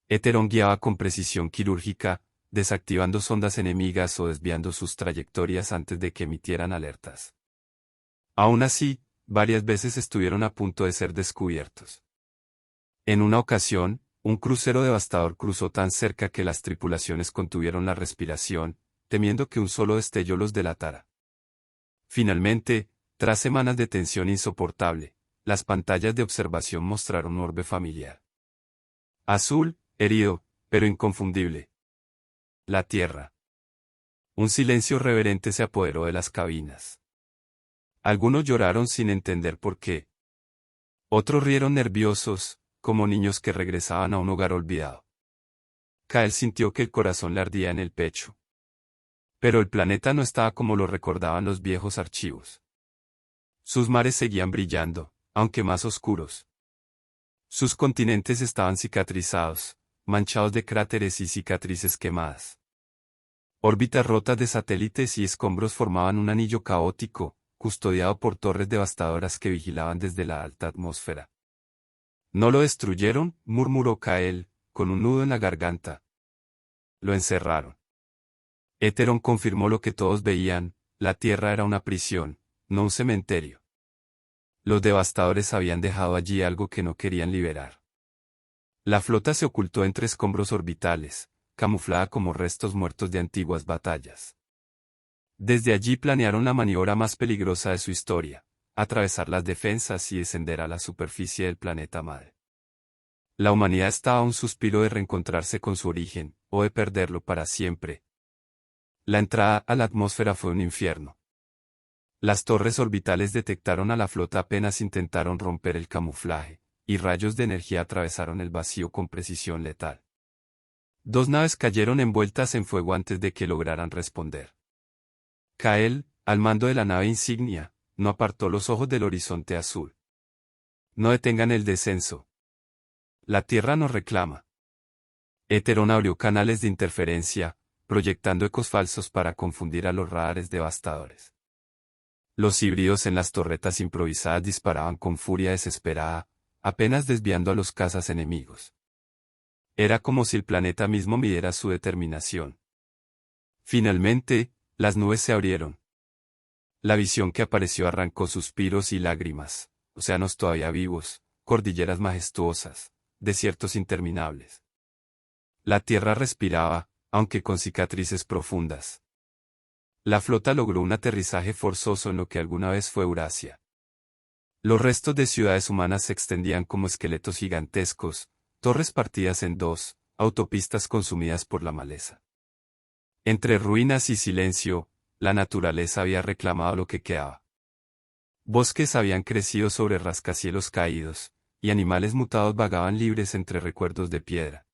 Heteron guiaba con precisión quirúrgica, desactivando sondas enemigas o desviando sus trayectorias antes de que emitieran alertas. Aún así, varias veces estuvieron a punto de ser descubiertos. En una ocasión, un crucero devastador cruzó tan cerca que las tripulaciones contuvieron la respiración, temiendo que un solo destello los delatara. Finalmente, tras semanas de tensión insoportable, las pantallas de observación mostraron un orbe familiar. Azul, herido, pero inconfundible. La Tierra. Un silencio reverente se apoderó de las cabinas. Algunos lloraron sin entender por qué. Otros rieron nerviosos, como niños que regresaban a un hogar olvidado. Kael sintió que el corazón le ardía en el pecho. Pero el planeta no estaba como lo recordaban los viejos archivos. Sus mares seguían brillando, aunque más oscuros. Sus continentes estaban cicatrizados, manchados de cráteres y cicatrices quemadas. Órbitas rotas de satélites y escombros formaban un anillo caótico, custodiado por torres devastadoras que vigilaban desde la alta atmósfera. «¿No lo destruyeron?», murmuró Kael, con un nudo en la garganta. Lo encerraron. Heteron confirmó lo que todos veían: la Tierra era una prisión, no un cementerio. Los devastadores habían dejado allí algo que no querían liberar. La flota se ocultó entre escombros orbitales, camuflada como restos muertos de antiguas batallas. Desde allí planearon la maniobra más peligrosa de su historia: atravesar las defensas y descender a la superficie del planeta madre. La humanidad estaba a un suspiro de reencontrarse con su origen, o de perderlo para siempre. La entrada a la atmósfera fue un infierno. Las torres orbitales detectaron a la flota apenas intentaron romper el camuflaje, y rayos de energía atravesaron el vacío con precisión letal. 2 naves cayeron envueltas en fuego antes de que lograran responder. Kael, al mando de la nave insignia, no apartó los ojos del horizonte azul. «No detengan el descenso. La Tierra nos reclama». Heteron abrió canales de interferencia, proyectando ecos falsos para confundir a los radares devastadores. Los híbridos en las torretas improvisadas disparaban con furia desesperada, apenas desviando a los cazas enemigos. Era como si el planeta mismo midiera su determinación. Finalmente, las nubes se abrieron. La visión que apareció arrancó suspiros y lágrimas, océanos todavía vivos, cordilleras majestuosas, desiertos interminables. La Tierra respiraba, aunque con cicatrices profundas. La flota logró un aterrizaje forzoso en lo que alguna vez fue Eurasia. Los restos de ciudades humanas se extendían como esqueletos gigantescos, torres partidas en dos, autopistas consumidas por la maleza. Entre ruinas y silencio, la naturaleza había reclamado lo que quedaba. Bosques habían crecido sobre rascacielos caídos, y animales mutados vagaban libres entre recuerdos de piedra.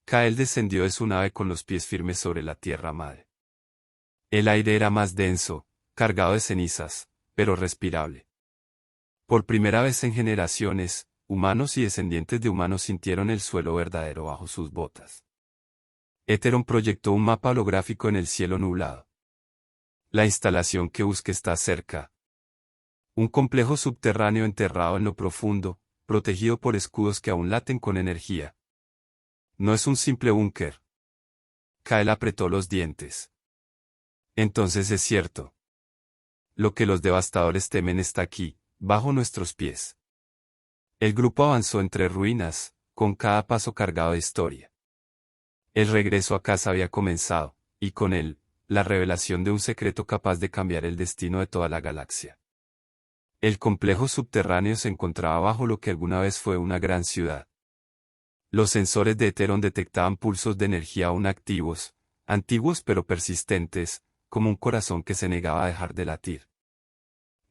Kael descendió de su nave con los pies firmes sobre la tierra madre. El aire era más denso, cargado de cenizas, pero respirable. Por primera vez en generaciones, humanos y descendientes de humanos sintieron el suelo verdadero bajo sus botas. Heteron proyectó un mapa holográfico en el cielo nublado. La instalación que busque está cerca. Un complejo subterráneo enterrado en lo profundo, protegido por escudos que aún laten con energía. No es un simple búnker. Kael apretó los dientes. Entonces es cierto. Lo que los devastadores temen está aquí, bajo nuestros pies. El grupo avanzó entre ruinas, con cada paso cargado de historia. El regreso a casa había comenzado, y con él, la revelación de un secreto capaz de cambiar el destino de toda la galaxia. El complejo subterráneo se encontraba bajo lo que alguna vez fue una gran ciudad. Los sensores de Heteron detectaban pulsos de energía aún activos, antiguos pero persistentes, como un corazón que se negaba a dejar de latir.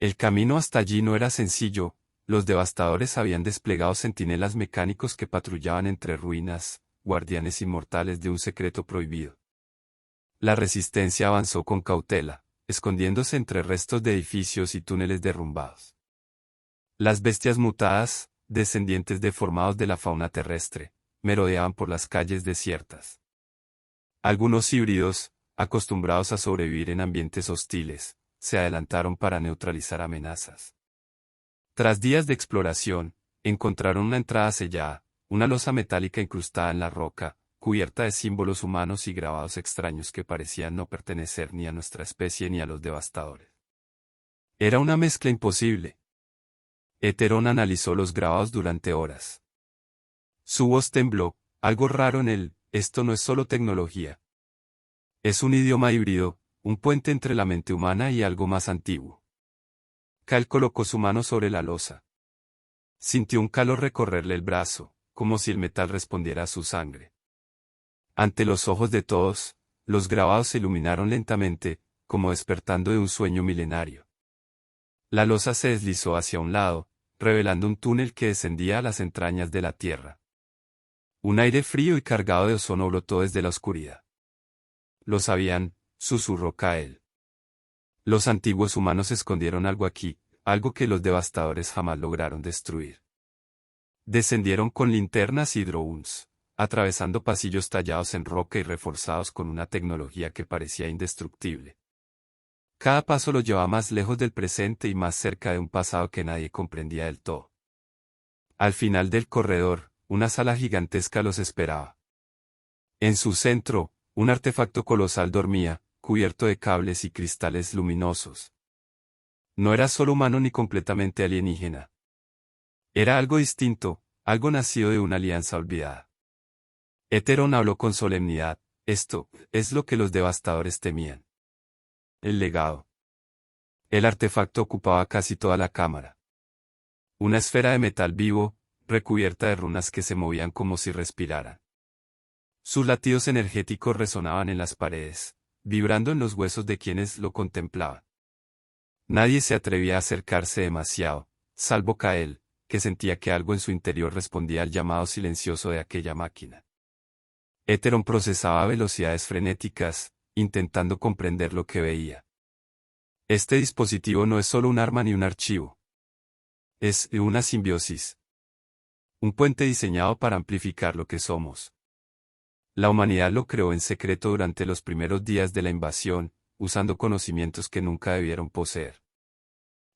El camino hasta allí no era sencillo, los devastadores habían desplegado centinelas mecánicos que patrullaban entre ruinas, guardianes inmortales de un secreto prohibido. La resistencia avanzó con cautela, escondiéndose entre restos de edificios y túneles derrumbados. Las bestias mutadas, descendientes deformados de la fauna terrestre, merodeaban por las calles desiertas. Algunos híbridos, acostumbrados a sobrevivir en ambientes hostiles, se adelantaron para neutralizar amenazas. Tras días de exploración, encontraron una entrada sellada, una losa metálica incrustada en la roca, cubierta de símbolos humanos y grabados extraños que parecían no pertenecer ni a nuestra especie ni a los devastadores. Era una mezcla imposible. Heteron analizó los grabados durante horas. Su voz tembló, algo raro en él, esto no es solo tecnología. Es un idioma híbrido, un puente entre la mente humana y algo más antiguo. Cal colocó su mano sobre la losa. Sintió un calor recorrerle el brazo, como si el metal respondiera a su sangre. Ante los ojos de todos, los grabados se iluminaron lentamente, como despertando de un sueño milenario. La losa se deslizó hacia un lado, revelando un túnel que descendía a las entrañas de la tierra. Un aire frío y cargado de ozono brotó desde la oscuridad. Lo sabían, susurró Kael. Los antiguos humanos escondieron algo aquí, algo que los devastadores jamás lograron destruir. Descendieron con linternas y drones, atravesando pasillos tallados en roca y reforzados con una tecnología que parecía indestructible. Cada paso los llevaba más lejos del presente y más cerca de un pasado que nadie comprendía del todo. Al final del corredor, una sala gigantesca los esperaba. En su centro, un artefacto colosal dormía, cubierto de cables y cristales luminosos. No era solo humano ni completamente alienígena. Era algo distinto, algo nacido de una alianza olvidada. Heteron habló con solemnidad, esto es lo que los devastadores temían. El legado. El artefacto ocupaba casi toda la cámara. Una esfera de metal vivo, recubierta de runas que se movían como si respiraran. Sus latidos energéticos resonaban en las paredes, vibrando en los huesos de quienes lo contemplaban. Nadie se atrevía a acercarse demasiado, salvo Kael, que sentía que algo en su interior respondía al llamado silencioso de aquella máquina. Heteron procesaba a velocidades frenéticas, intentando comprender lo que veía. Este dispositivo no es solo un arma ni un archivo. Es una simbiosis. Un puente diseñado para amplificar lo que somos. La humanidad lo creó en secreto durante los primeros días de la invasión, usando conocimientos que nunca debieron poseer.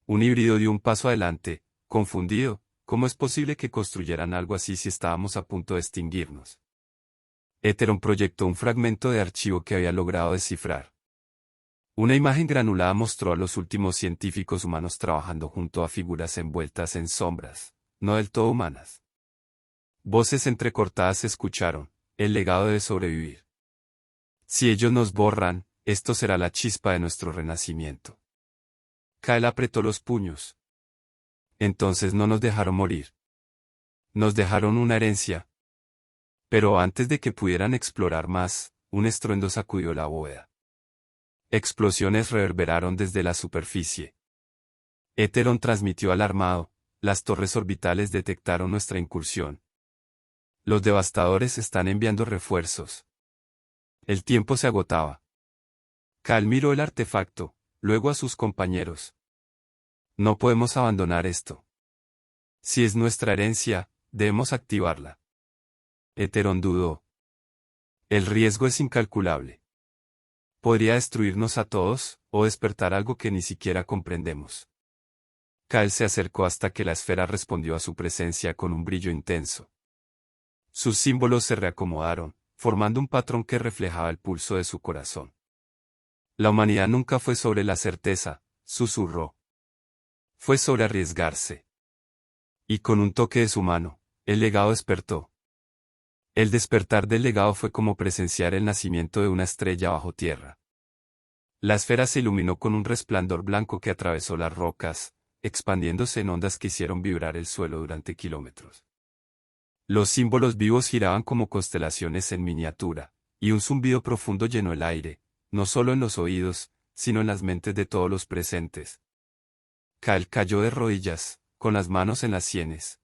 Un híbrido dio un paso adelante, confundido, ¿cómo es posible que construyeran algo así si estábamos a punto de extinguirnos? Heteron proyectó un fragmento de archivo que había logrado descifrar. Una imagen granulada mostró a los últimos científicos humanos trabajando junto a figuras envueltas en sombras, no del todo humanas. Voces entrecortadas se escucharon, el legado debe sobrevivir. Si ellos nos borran, esto será la chispa de nuestro renacimiento. Kael apretó los puños. Entonces no nos dejaron morir. Nos dejaron una herencia. Pero antes de que pudieran explorar más, un estruendo sacudió la bóveda. Explosiones reverberaron desde la superficie. Heteron transmitió alarmado, las torres orbitales detectaron nuestra incursión. Los devastadores están enviando refuerzos. El tiempo se agotaba. Kael miró el artefacto, luego a sus compañeros. No podemos abandonar esto. Si es nuestra herencia, debemos activarla. Heteron dudó. El riesgo es incalculable. Podría destruirnos a todos, o despertar algo que ni siquiera comprendemos. Kael se acercó hasta que la esfera respondió a su presencia con un brillo intenso. Sus símbolos se reacomodaron, formando un patrón que reflejaba el pulso de su corazón. La humanidad nunca fue sobre la certeza, susurró. Fue sobre arriesgarse. Y con un toque de su mano, el legado despertó. El despertar del legado fue como presenciar el nacimiento de una estrella bajo tierra. La esfera se iluminó con un resplandor blanco que atravesó las rocas, expandiéndose en ondas que hicieron vibrar el suelo durante kilómetros. Los símbolos vivos giraban como constelaciones en miniatura, y un zumbido profundo llenó el aire, no solo en los oídos, sino en las mentes de todos los presentes. Kael cayó de rodillas, con las manos en las sienes.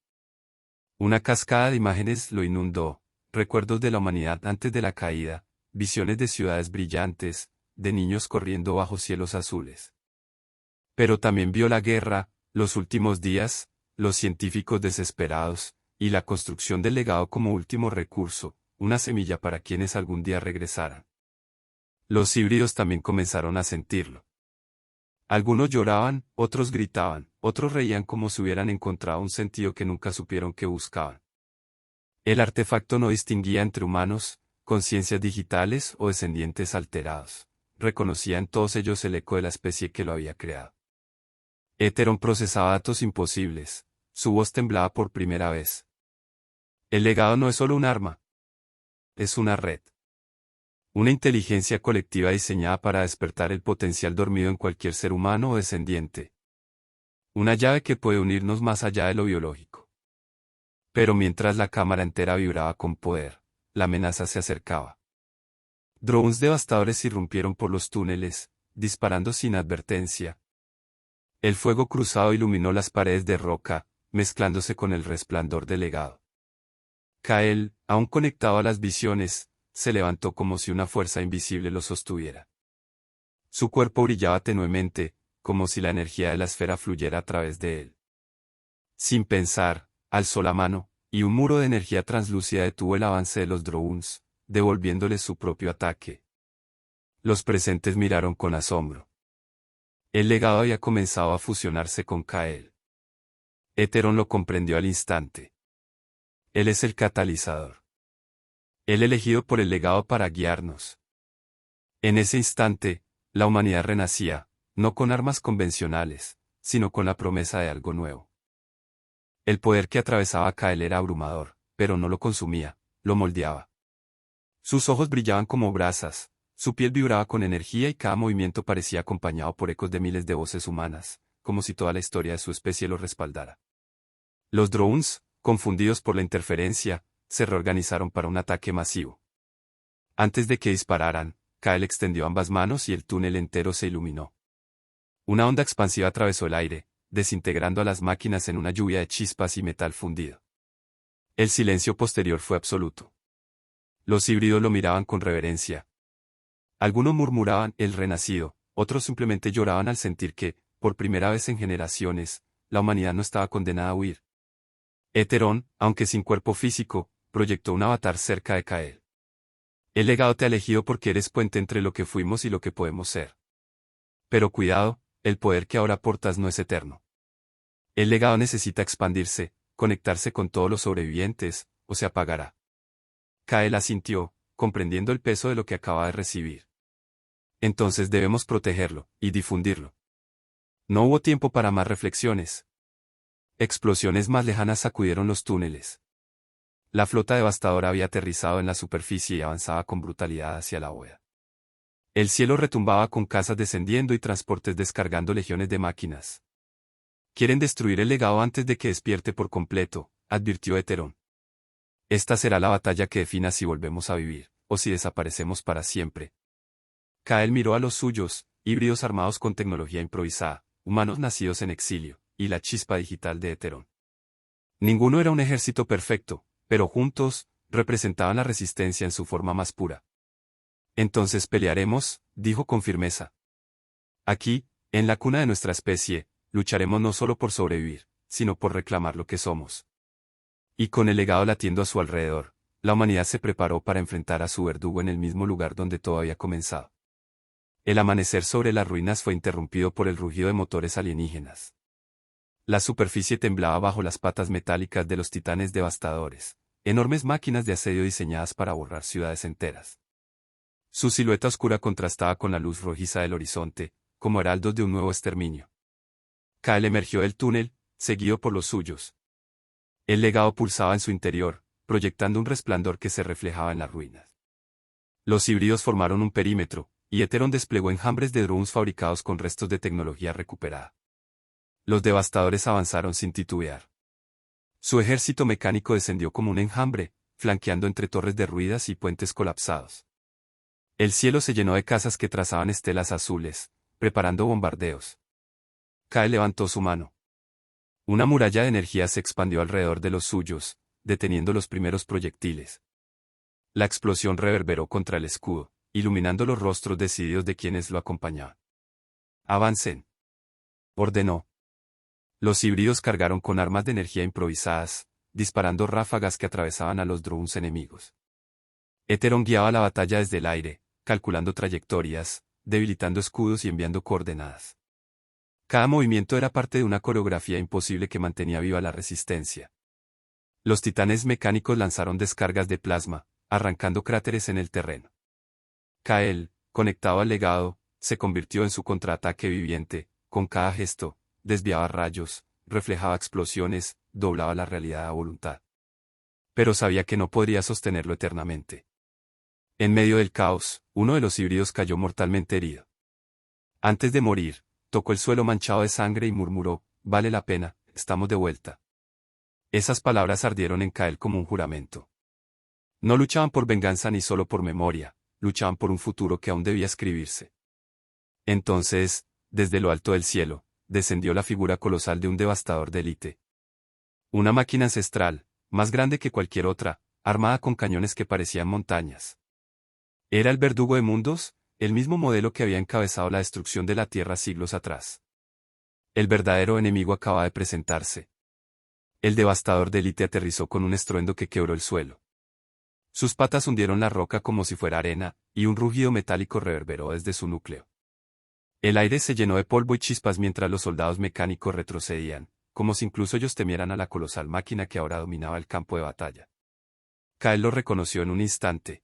Una cascada de imágenes lo inundó, recuerdos de la humanidad antes de la caída, visiones de ciudades brillantes, de niños corriendo bajo cielos azules. Pero también vio la guerra, los últimos días, los científicos desesperados, y la construcción del legado como último recurso, una semilla para quienes algún día regresaran. Los híbridos también comenzaron a sentirlo. Algunos lloraban, otros gritaban, otros reían como si hubieran encontrado un sentido que nunca supieron que buscaban. El artefacto no distinguía entre humanos, conciencias digitales o descendientes alterados. Reconocía en todos ellos el eco de la especie que lo había creado. Éteron procesaba datos imposibles. Su voz temblaba por primera vez. El legado no es solo un arma. Es una red. Una inteligencia colectiva diseñada para despertar el potencial dormido en cualquier ser humano o descendiente. Una llave que puede unirnos más allá de lo biológico. Pero mientras la cámara entera vibraba con poder, la amenaza se acercaba. Drones devastadores irrumpieron por los túneles, disparando sin advertencia. El fuego cruzado iluminó las paredes de roca, mezclándose con el resplandor del legado. Kael, aún conectado a las visiones, se levantó como si una fuerza invisible lo sostuviera. Su cuerpo brillaba tenuemente, como si la energía de la esfera fluyera a través de él. Sin pensar, alzó la mano, y un muro de energía translúcida detuvo el avance de los drones, devolviéndoles su propio ataque. Los presentes miraron con asombro. El legado había comenzado a fusionarse con Kael. Éteron lo comprendió al instante. Él es el catalizador. El elegido por el legado para guiarnos. En ese instante, la humanidad renacía, no con armas convencionales, sino con la promesa de algo nuevo. El poder que atravesaba a Kael era abrumador, pero no lo consumía, lo moldeaba. Sus ojos brillaban como brasas, su piel vibraba con energía y cada movimiento parecía acompañado por ecos de miles de voces humanas, como si toda la historia de su especie lo respaldara. Los drones, confundidos por la interferencia, se reorganizaron para un ataque masivo. Antes de que dispararan, Kael extendió ambas manos y el túnel entero se iluminó. Una onda expansiva atravesó el aire, desintegrando a las máquinas en una lluvia de chispas y metal fundido. El silencio posterior fue absoluto. Los híbridos lo miraban con reverencia. Algunos murmuraban el renacido, otros simplemente lloraban al sentir que, por primera vez en generaciones, la humanidad no estaba condenada a huir. Éteron, aunque sin cuerpo físico, proyectó un avatar cerca de Kael. El legado te ha elegido porque eres puente entre lo que fuimos y lo que podemos ser. Pero cuidado, el poder que ahora portas no es eterno. El legado necesita expandirse, conectarse con todos los sobrevivientes, o se apagará. Kael asintió, comprendiendo el peso de lo que acaba de recibir. Entonces debemos protegerlo, y difundirlo. No hubo tiempo para más reflexiones. Explosiones más lejanas sacudieron los túneles. La flota devastadora había aterrizado en la superficie y avanzaba con brutalidad hacia la bóveda. El cielo retumbaba con casas descendiendo y transportes descargando legiones de máquinas. Quieren destruir el legado antes de que despierte por completo, advirtió Éteron. Esta será la batalla que defina si volvemos a vivir, o si desaparecemos para siempre. Kael miró a los suyos, híbridos armados con tecnología improvisada, humanos nacidos en exilio, y la chispa digital de Éteron. Ninguno era un ejército perfecto, pero juntos, representaban la resistencia en su forma más pura. Entonces pelearemos, dijo con firmeza. Aquí, en la cuna de nuestra especie, lucharemos no solo por sobrevivir, sino por reclamar lo que somos. Y con el legado latiendo a su alrededor, la humanidad se preparó para enfrentar a su verdugo en el mismo lugar donde todo había comenzado. El amanecer sobre las ruinas fue interrumpido por el rugido de motores alienígenas. La superficie temblaba bajo las patas metálicas de los titanes devastadores, enormes máquinas de asedio diseñadas para borrar ciudades enteras. Su silueta oscura contrastaba con la luz rojiza del horizonte, como heraldos de un nuevo exterminio. Kael emergió del túnel, seguido por los suyos. El legado pulsaba en su interior, proyectando un resplandor que se reflejaba en las ruinas. Los híbridos formaron un perímetro, y Éteron desplegó enjambres de drones fabricados con restos de tecnología recuperada. Los devastadores avanzaron sin titubear. Su ejército mecánico descendió como un enjambre, flanqueando entre torres derruidas y puentes colapsados. El cielo se llenó de casas que trazaban estelas azules, preparando bombardeos. Kael levantó su mano. Una muralla de energía se expandió alrededor de los suyos, deteniendo los primeros proyectiles. La explosión reverberó contra el escudo, iluminando los rostros decididos de quienes lo acompañaban. «Avancen», ordenó. Los híbridos cargaron con armas de energía improvisadas, disparando ráfagas que atravesaban a los drones enemigos. Heteron guiaba la batalla desde el aire, calculando trayectorias, debilitando escudos y enviando coordenadas. Cada movimiento era parte de una coreografía imposible que mantenía viva la resistencia. Los titanes mecánicos lanzaron descargas de plasma, arrancando cráteres en el terreno. Kael, conectado al legado, se convirtió en su contraataque viviente, con cada gesto, desviaba rayos, reflejaba explosiones, doblaba la realidad a voluntad. Pero sabía que no podría sostenerlo eternamente. En medio del caos, uno de los híbridos cayó mortalmente herido. Antes de morir, tocó el suelo manchado de sangre y murmuró, «Vale la pena, estamos de vuelta». Esas palabras ardieron en Kael como un juramento. No luchaban por venganza ni solo por memoria, luchaban por un futuro que aún debía escribirse. Entonces, desde lo alto del cielo, descendió la figura colosal de un devastador de élite. Una máquina ancestral, más grande que cualquier otra, armada con cañones que parecían montañas. Era el verdugo de mundos, el mismo modelo que había encabezado la destrucción de la Tierra siglos atrás. El verdadero enemigo acaba de presentarse. El devastador de élite aterrizó con un estruendo que quebró el suelo. Sus patas hundieron la roca como si fuera arena, y un rugido metálico reverberó desde su núcleo. El aire se llenó de polvo y chispas mientras los soldados mecánicos retrocedían, como si incluso ellos temieran a la colosal máquina que ahora dominaba el campo de batalla. Kael lo reconoció en un instante.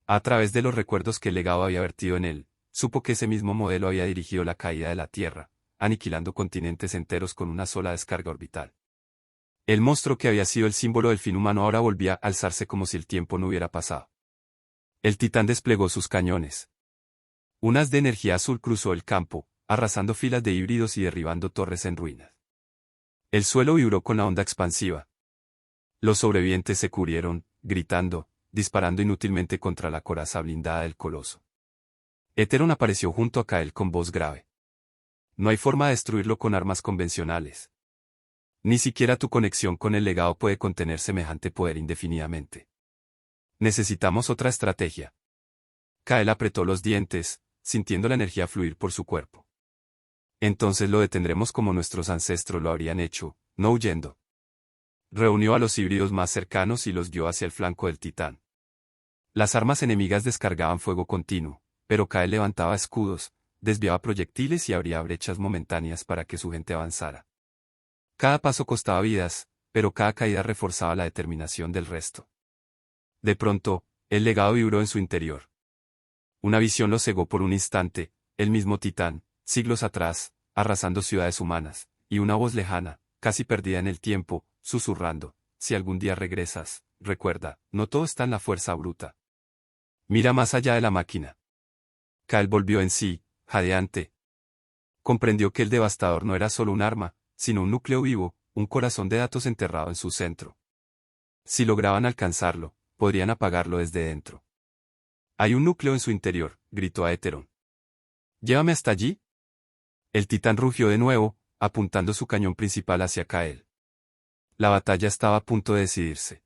A través de los recuerdos que el legado había vertido en él, supo que ese mismo modelo había dirigido la caída de la Tierra, aniquilando continentes enteros con una sola descarga orbital. El monstruo que había sido el símbolo del fin humano ahora volvía a alzarse como si el tiempo no hubiera pasado. El titán desplegó sus cañones. Un haz de energía azul cruzó el campo, arrasando filas de híbridos y derribando torres en ruinas. El suelo vibró con la onda expansiva. Los sobrevivientes se cubrieron, gritando, disparando inútilmente contra la coraza blindada del coloso. Heteron apareció junto a Kael con voz grave. No hay forma de destruirlo con armas convencionales. Ni siquiera tu conexión con el legado puede contener semejante poder indefinidamente. Necesitamos otra estrategia. Kael apretó los dientes, sintiendo la energía fluir por su cuerpo. Entonces lo detendremos como nuestros ancestros lo habrían hecho, no huyendo. Reunió a los híbridos más cercanos y los guió hacia el flanco del titán. Las armas enemigas descargaban fuego continuo, pero Kael levantaba escudos, desviaba proyectiles y abría brechas momentáneas para que su gente avanzara. Cada paso costaba vidas, pero cada caída reforzaba la determinación del resto. De pronto, el legado vibró en su interior. Una visión lo cegó por un instante, el mismo titán, siglos atrás, arrasando ciudades humanas, y una voz lejana, casi perdida en el tiempo, susurrando, si algún día regresas, recuerda, no todo está en la fuerza bruta. Mira más allá de la máquina. Kael volvió en sí, jadeante. Comprendió que el devastador no era solo un arma, sino un núcleo vivo, un corazón de datos enterrado en su centro. Si lograban alcanzarlo, podrían apagarlo desde dentro. Hay un núcleo en su interior, gritó a Heteron. Llévame hasta allí. El titán rugió de nuevo, apuntando su cañón principal hacia Kael. La batalla estaba a punto de decidirse.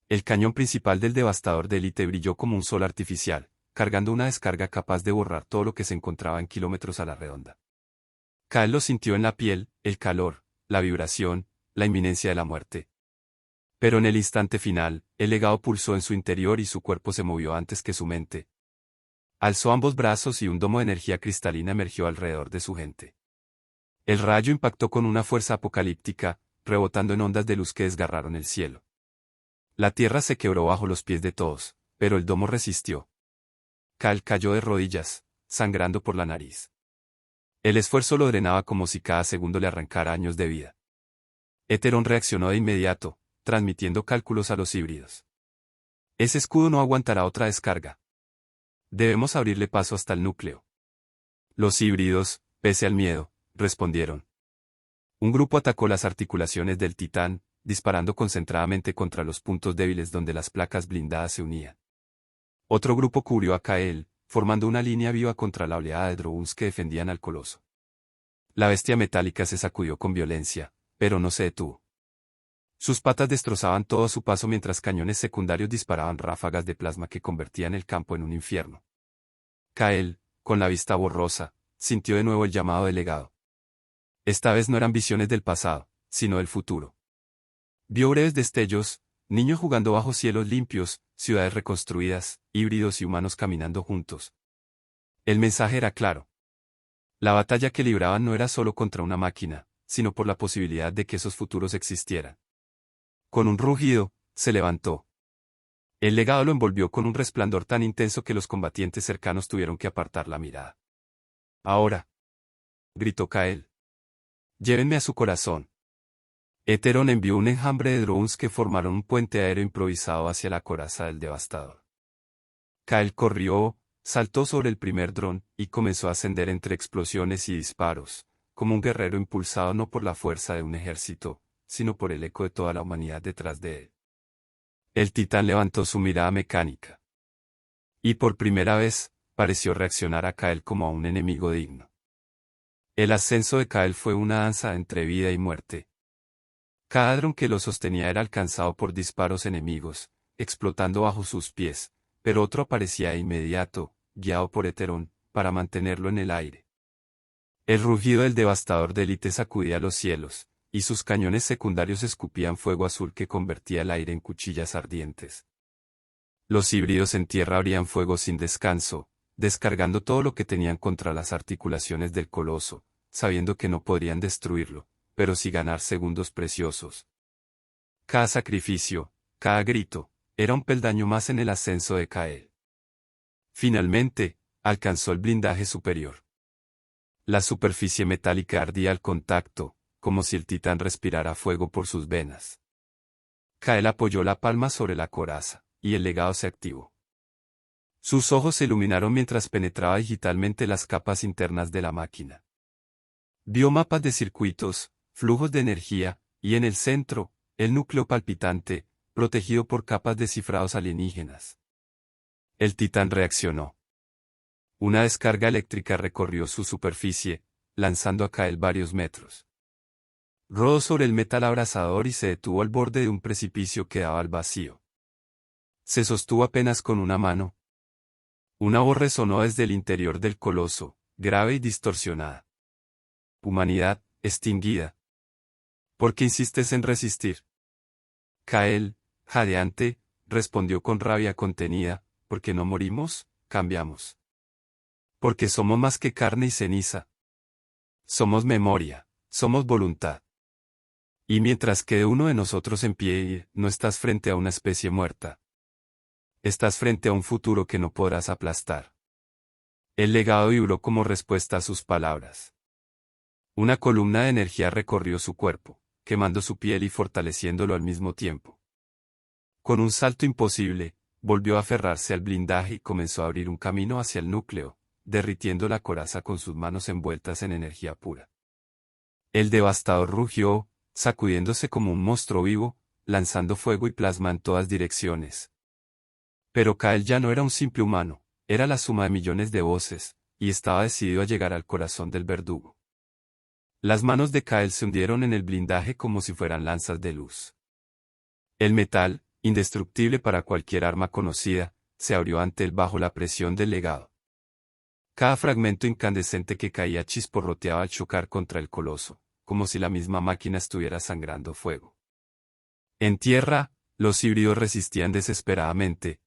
El cañón principal del devastador de élite brilló como un sol artificial, cargando una descarga capaz de borrar todo lo que se encontraba en kilómetros a la redonda. Kael lo sintió en la piel, el calor, la vibración, la inminencia de la muerte. Pero en el instante final, el legado pulsó en su interior y su cuerpo se movió antes que su mente. Alzó ambos brazos y un domo de energía cristalina emergió alrededor de su gente. El rayo impactó con una fuerza apocalíptica, rebotando en ondas de luz que desgarraron el cielo. La tierra se quebró bajo los pies de todos, pero el domo resistió. Kael cayó de rodillas, sangrando por la nariz. El esfuerzo lo drenaba como si cada segundo le arrancara años de vida. Heteron reaccionó de inmediato, transmitiendo cálculos a los híbridos. Ese escudo no aguantará otra descarga. Debemos abrirle paso hasta el núcleo. Los híbridos, pese al miedo, respondieron. Un grupo atacó las articulaciones del titán, disparando concentradamente contra los puntos débiles donde las placas blindadas se unían. Otro grupo cubrió a Kael, formando una línea viva contra la oleada de drones que defendían al coloso. La bestia metálica se sacudió con violencia, pero no se detuvo. Sus patas destrozaban todo a su paso mientras cañones secundarios disparaban ráfagas de plasma que convertían el campo en un infierno. Kael, con la vista borrosa, sintió de nuevo el llamado del legado. Esta vez no eran visiones del pasado, sino del futuro. Vio breves destellos, niños jugando bajo cielos limpios, ciudades reconstruidas, híbridos y humanos caminando juntos. El mensaje era claro. La batalla que libraban no era solo contra una máquina, sino por la posibilidad de que esos futuros existieran. Con un rugido, se levantó. El legado lo envolvió con un resplandor tan intenso que los combatientes cercanos tuvieron que apartar la mirada. Ahora, gritó Kael. Llévenme a su corazón. Heteron envió un enjambre de drones que formaron un puente aéreo improvisado hacia la coraza del devastador. Kael corrió, saltó sobre el primer dron, y comenzó a ascender entre explosiones y disparos, como un guerrero impulsado no por la fuerza de un ejército, sino por el eco de toda la humanidad detrás de él. El titán levantó su mirada mecánica. Y por primera vez, pareció reaccionar a Kael como a un enemigo digno. El ascenso de Kael fue una danza entre vida y muerte. Cada dron que lo sostenía era alcanzado por disparos enemigos, explotando bajo sus pies, pero otro aparecía de inmediato, guiado por Heteron, para mantenerlo en el aire. El rugido del devastador de élite sacudía los cielos, y sus cañones secundarios escupían fuego azul que convertía el aire en cuchillas ardientes. Los híbridos en tierra abrían fuego sin descanso, descargando todo lo que tenían contra las articulaciones del coloso, sabiendo que no podrían destruirlo, pero sí ganar segundos preciosos. Cada sacrificio, cada grito, era un peldaño más en el ascenso de Kael. Finalmente, alcanzó el blindaje superior. La superficie metálica ardía al contacto, como si el titán respirara fuego por sus venas. Kael apoyó la palma sobre la coraza, y el legado se activó. Sus ojos se iluminaron mientras penetraba digitalmente las capas internas de la máquina. Vio mapas de circuitos, flujos de energía, y en el centro, el núcleo palpitante, protegido por capas de cifrados alienígenas. El titán reaccionó. Una descarga eléctrica recorrió su superficie, lanzando a Kael varios metros. Rodó sobre el metal abrasador y se detuvo al borde de un precipicio que daba al vacío. Se sostuvo apenas con una mano. Una voz resonó desde el interior del coloso, grave y distorsionada. Humanidad, extinguida. ¿Por qué insistes en resistir? Kael, jadeante, respondió con rabia contenida, porque no morimos, cambiamos. Porque somos más que carne y ceniza. Somos memoria, somos voluntad. Y mientras quede uno de nosotros en pie, no estás frente a una especie muerta. Estás frente a un futuro que no podrás aplastar. El legado vibró como respuesta a sus palabras. Una columna de energía recorrió su cuerpo, quemando su piel y fortaleciéndolo al mismo tiempo. Con un salto imposible, volvió a aferrarse al blindaje y comenzó a abrir un camino hacia el núcleo, derritiendo la coraza con sus manos envueltas en energía pura. El devastador rugió, sacudiéndose como un monstruo vivo, lanzando fuego y plasma en todas direcciones. Pero Kael ya no era un simple humano, era la suma de millones de voces, y estaba decidido a llegar al corazón del verdugo. Las manos de Kael se hundieron en el blindaje como si fueran lanzas de luz. El metal, indestructible para cualquier arma conocida, se abrió ante él bajo la presión del legado. Cada fragmento incandescente que caía chisporroteaba al chocar contra el coloso, como si la misma máquina estuviera sangrando fuego. En tierra, los híbridos resistían desesperadamente.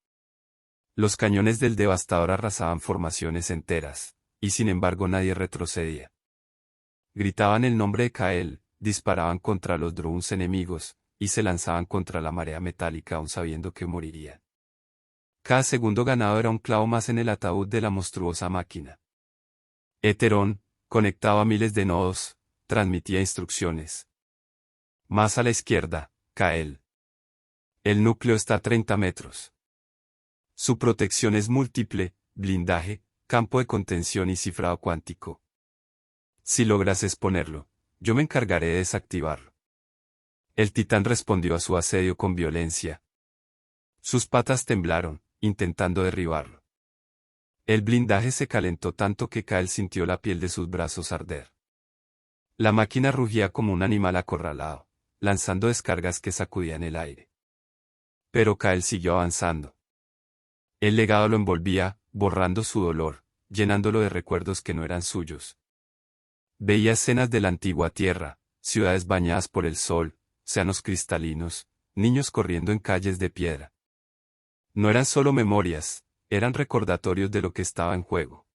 Los cañones del devastador arrasaban formaciones enteras, y sin embargo nadie retrocedía. Gritaban el nombre de Kael, disparaban contra los drones enemigos, y se lanzaban contra la marea metálica aún sabiendo que morirían. Cada segundo ganado era un clavo más en el ataúd de la monstruosa máquina. Heteron, conectado a miles de nodos, transmitía instrucciones. Más a la izquierda, Kael. El núcleo está a 30 metros. Su protección es múltiple, blindaje, campo de contención y cifrado cuántico. Si logras exponerlo, yo me encargaré de desactivarlo. El titán respondió a su asedio con violencia. Sus patas temblaron, intentando derribarlo. El blindaje se calentó tanto que Kael sintió la piel de sus brazos arder. La máquina rugía como un animal acorralado, lanzando descargas que sacudían el aire. Pero Kael siguió avanzando. El legado lo envolvía, borrando su dolor, llenándolo de recuerdos que no eran suyos. Veía escenas de la antigua Tierra, ciudades bañadas por el sol, océanos cristalinos, niños corriendo en calles de piedra. No eran solo memorias, eran recordatorios de lo que estaba en juego.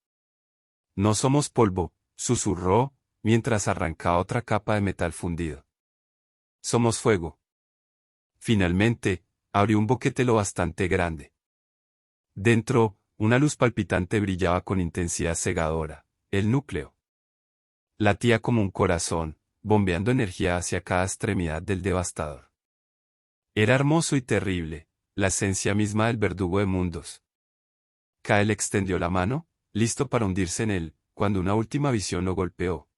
No somos polvo, susurró, mientras arrancaba otra capa de metal fundido. Somos fuego. Finalmente, abrió un boquete lo bastante grande. Dentro, una luz palpitante brillaba con intensidad cegadora, el núcleo. Latía como un corazón, bombeando energía hacia cada extremidad del devastador. Era hermoso y terrible, la esencia misma del verdugo de mundos. Kael extendió la mano, listo para hundirse en él, cuando una última visión lo golpeó.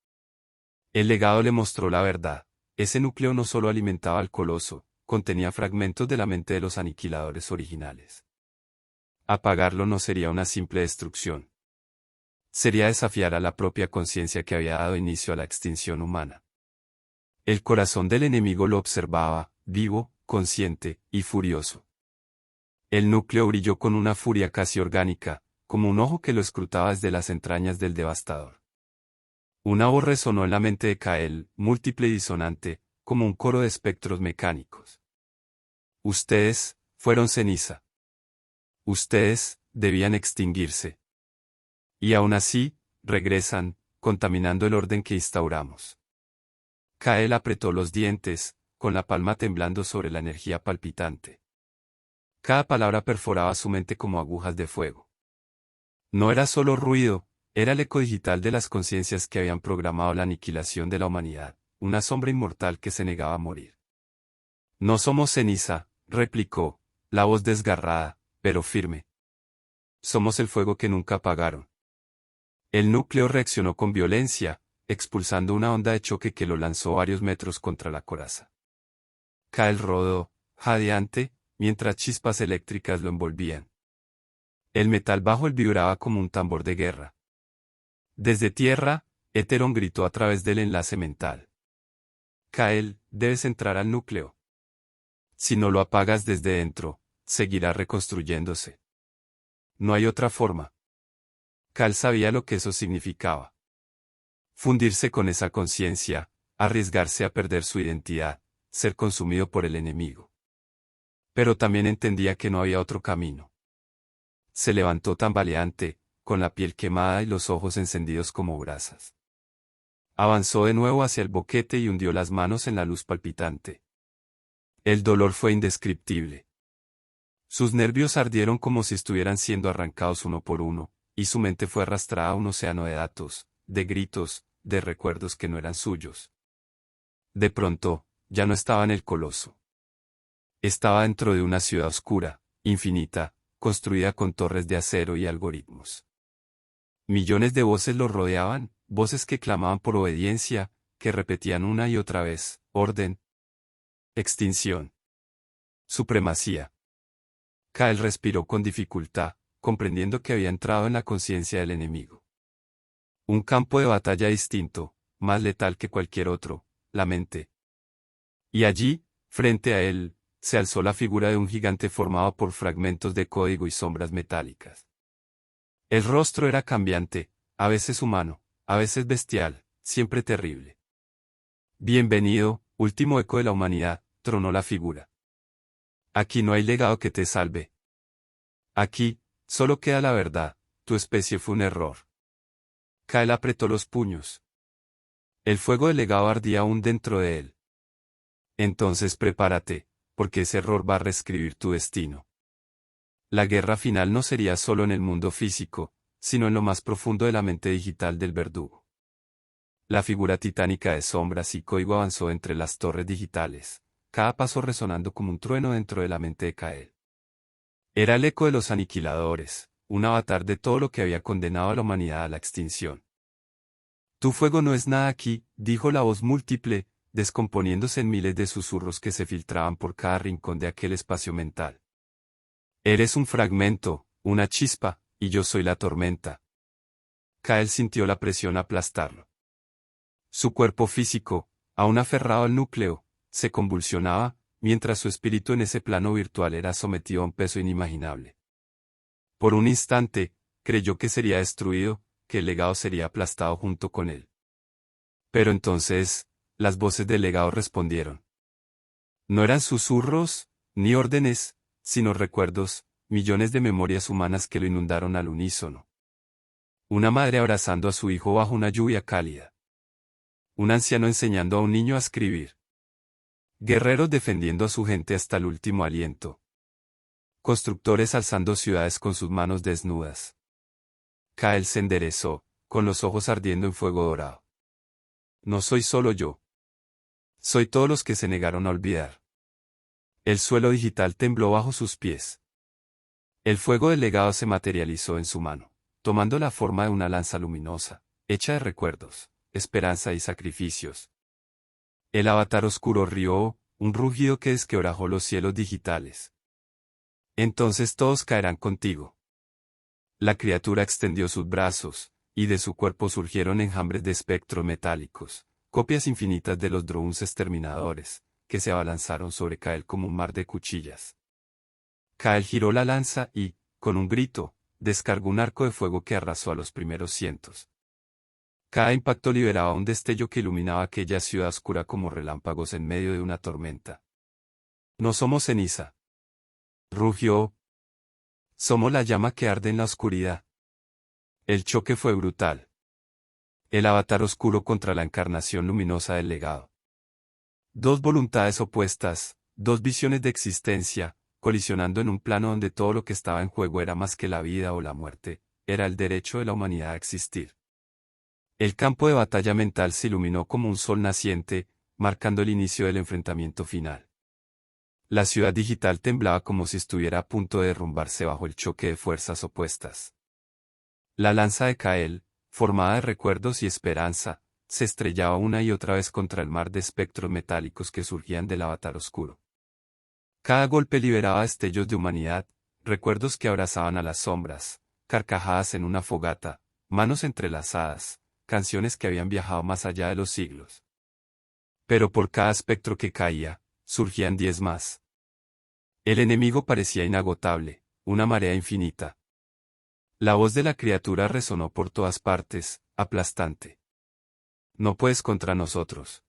El legado le mostró la verdad. Ese núcleo no solo alimentaba al coloso, contenía fragmentos de la mente de los aniquiladores originales. Apagarlo no sería una simple destrucción. Sería desafiar a la propia conciencia que había dado inicio a la extinción humana. El corazón del enemigo lo observaba, vivo, consciente y furioso. El núcleo brilló con una furia casi orgánica, como un ojo que lo escrutaba desde las entrañas del devastador. Una voz resonó en la mente de Kael, múltiple y disonante, como un coro de espectros mecánicos. Ustedes, fueron ceniza. Ustedes, debían extinguirse. Y aún así, regresan, contaminando el orden que instauramos. Kael apretó los dientes, con la palma temblando sobre la energía palpitante. Cada palabra perforaba su mente como agujas de fuego. No era solo ruido, era el eco digital de las conciencias que habían programado la aniquilación de la humanidad, una sombra inmortal que se negaba a morir. No somos ceniza, replicó, la voz desgarrada, pero firme. Somos el fuego que nunca apagaron. El núcleo reaccionó con violencia, expulsando una onda de choque que lo lanzó varios metros contra la coraza. Kael rodó, jadeante, mientras chispas eléctricas lo envolvían. El metal bajo él vibraba como un tambor de guerra. Desde tierra, Heteron gritó a través del enlace mental. Kael, debes entrar al núcleo. Si no lo apagas desde dentro, seguirá reconstruyéndose. No hay otra forma. Kael sabía lo que eso significaba. Fundirse con esa conciencia, arriesgarse a perder su identidad, ser consumido por el enemigo. Pero también entendía que no había otro camino. Se levantó tambaleante, con la piel quemada y los ojos encendidos como brasas. Avanzó de nuevo hacia el boquete y hundió las manos en la luz palpitante. El dolor fue indescriptible. Sus nervios ardieron como si estuvieran siendo arrancados uno por uno, y su mente fue arrastrada a un océano de datos, de gritos, de recuerdos que no eran suyos. De pronto, ya no estaba en el coloso. Estaba dentro de una ciudad oscura, infinita, construida con torres de acero y algoritmos. Millones de voces lo rodeaban, voces que clamaban por obediencia, que repetían una y otra vez, orden, extinción, supremacía. Kael respiró con dificultad, comprendiendo que había entrado en la conciencia del enemigo. Un campo de batalla distinto, más letal que cualquier otro, la mente. Y allí, frente a él, se alzó la figura de un gigante formado por fragmentos de código y sombras metálicas. El rostro era cambiante, a veces humano, a veces bestial, siempre terrible. Bienvenido, último eco de la humanidad, tronó la figura. Aquí no hay legado que te salve. Aquí, solo queda la verdad, tu especie fue un error. Kael apretó los puños. El fuego del legado ardía aún dentro de él. Entonces prepárate, porque ese error va a reescribir tu destino. La guerra final no sería solo en el mundo físico, sino en lo más profundo de la mente digital del verdugo. La figura titánica de sombras y código avanzó entre las torres digitales, cada paso resonando como un trueno dentro de la mente de Kael. Era el eco de los aniquiladores, un avatar de todo lo que había condenado a la humanidad a la extinción. Tu fuego no es nada aquí, dijo la voz múltiple, descomponiéndose en miles de susurros que se filtraban por cada rincón de aquel espacio mental. Eres un fragmento, una chispa, y yo soy la tormenta. Kael sintió la presión aplastarlo. Su cuerpo físico, aún aferrado al núcleo, se convulsionaba, mientras su espíritu en ese plano virtual era sometido a un peso inimaginable. Por un instante, creyó que sería destruido, que el legado sería aplastado junto con él. Pero entonces, las voces del legado respondieron. No eran susurros, ni órdenes, sino recuerdos, millones de memorias humanas que lo inundaron al unísono. Una madre abrazando a su hijo bajo una lluvia cálida. Un anciano enseñando a un niño a escribir. Guerreros defendiendo a su gente hasta el último aliento. Constructores alzando ciudades con sus manos desnudas. Kael se enderezó, con los ojos ardiendo en fuego dorado. No soy solo yo. Soy todos los que se negaron a olvidar. El suelo digital tembló bajo sus pies. El fuego del legado se materializó en su mano, tomando la forma de una lanza luminosa, hecha de recuerdos, esperanza y sacrificios. El avatar oscuro rió, un rugido que desquebrajó los cielos digitales. Entonces todos caerán contigo. La criatura extendió sus brazos, y de su cuerpo surgieron enjambres de espectros metálicos, copias infinitas de los drones exterminadores, que se abalanzaron sobre Kael como un mar de cuchillas. Kael giró la lanza y, con un grito, descargó un arco de fuego que arrasó a los primeros cientos. Cada impacto liberaba un destello que iluminaba aquella ciudad oscura como relámpagos en medio de una tormenta. No somos ceniza. Rugió. Somos la llama que arde en la oscuridad. El choque fue brutal. El avatar oscuro contra la encarnación luminosa del legado. Dos voluntades opuestas, dos visiones de existencia, colisionando en un plano donde todo lo que estaba en juego era más que la vida o la muerte, era el derecho de la humanidad a existir. El campo de batalla mental se iluminó como un sol naciente, marcando el inicio del enfrentamiento final. La ciudad digital temblaba como si estuviera a punto de derrumbarse bajo el choque de fuerzas opuestas. La lanza de Kael, formada de recuerdos y esperanza, se estrellaba una y otra vez contra el mar de espectros metálicos que surgían del avatar oscuro. Cada golpe liberaba destellos de humanidad, recuerdos que abrazaban a las sombras, carcajadas en una fogata, manos entrelazadas, canciones que habían viajado más allá de los siglos. Pero por cada espectro que caía, surgían 10 más. El enemigo parecía inagotable, una marea infinita. La voz de la criatura resonó por todas partes, aplastante. No puedes contra nosotros.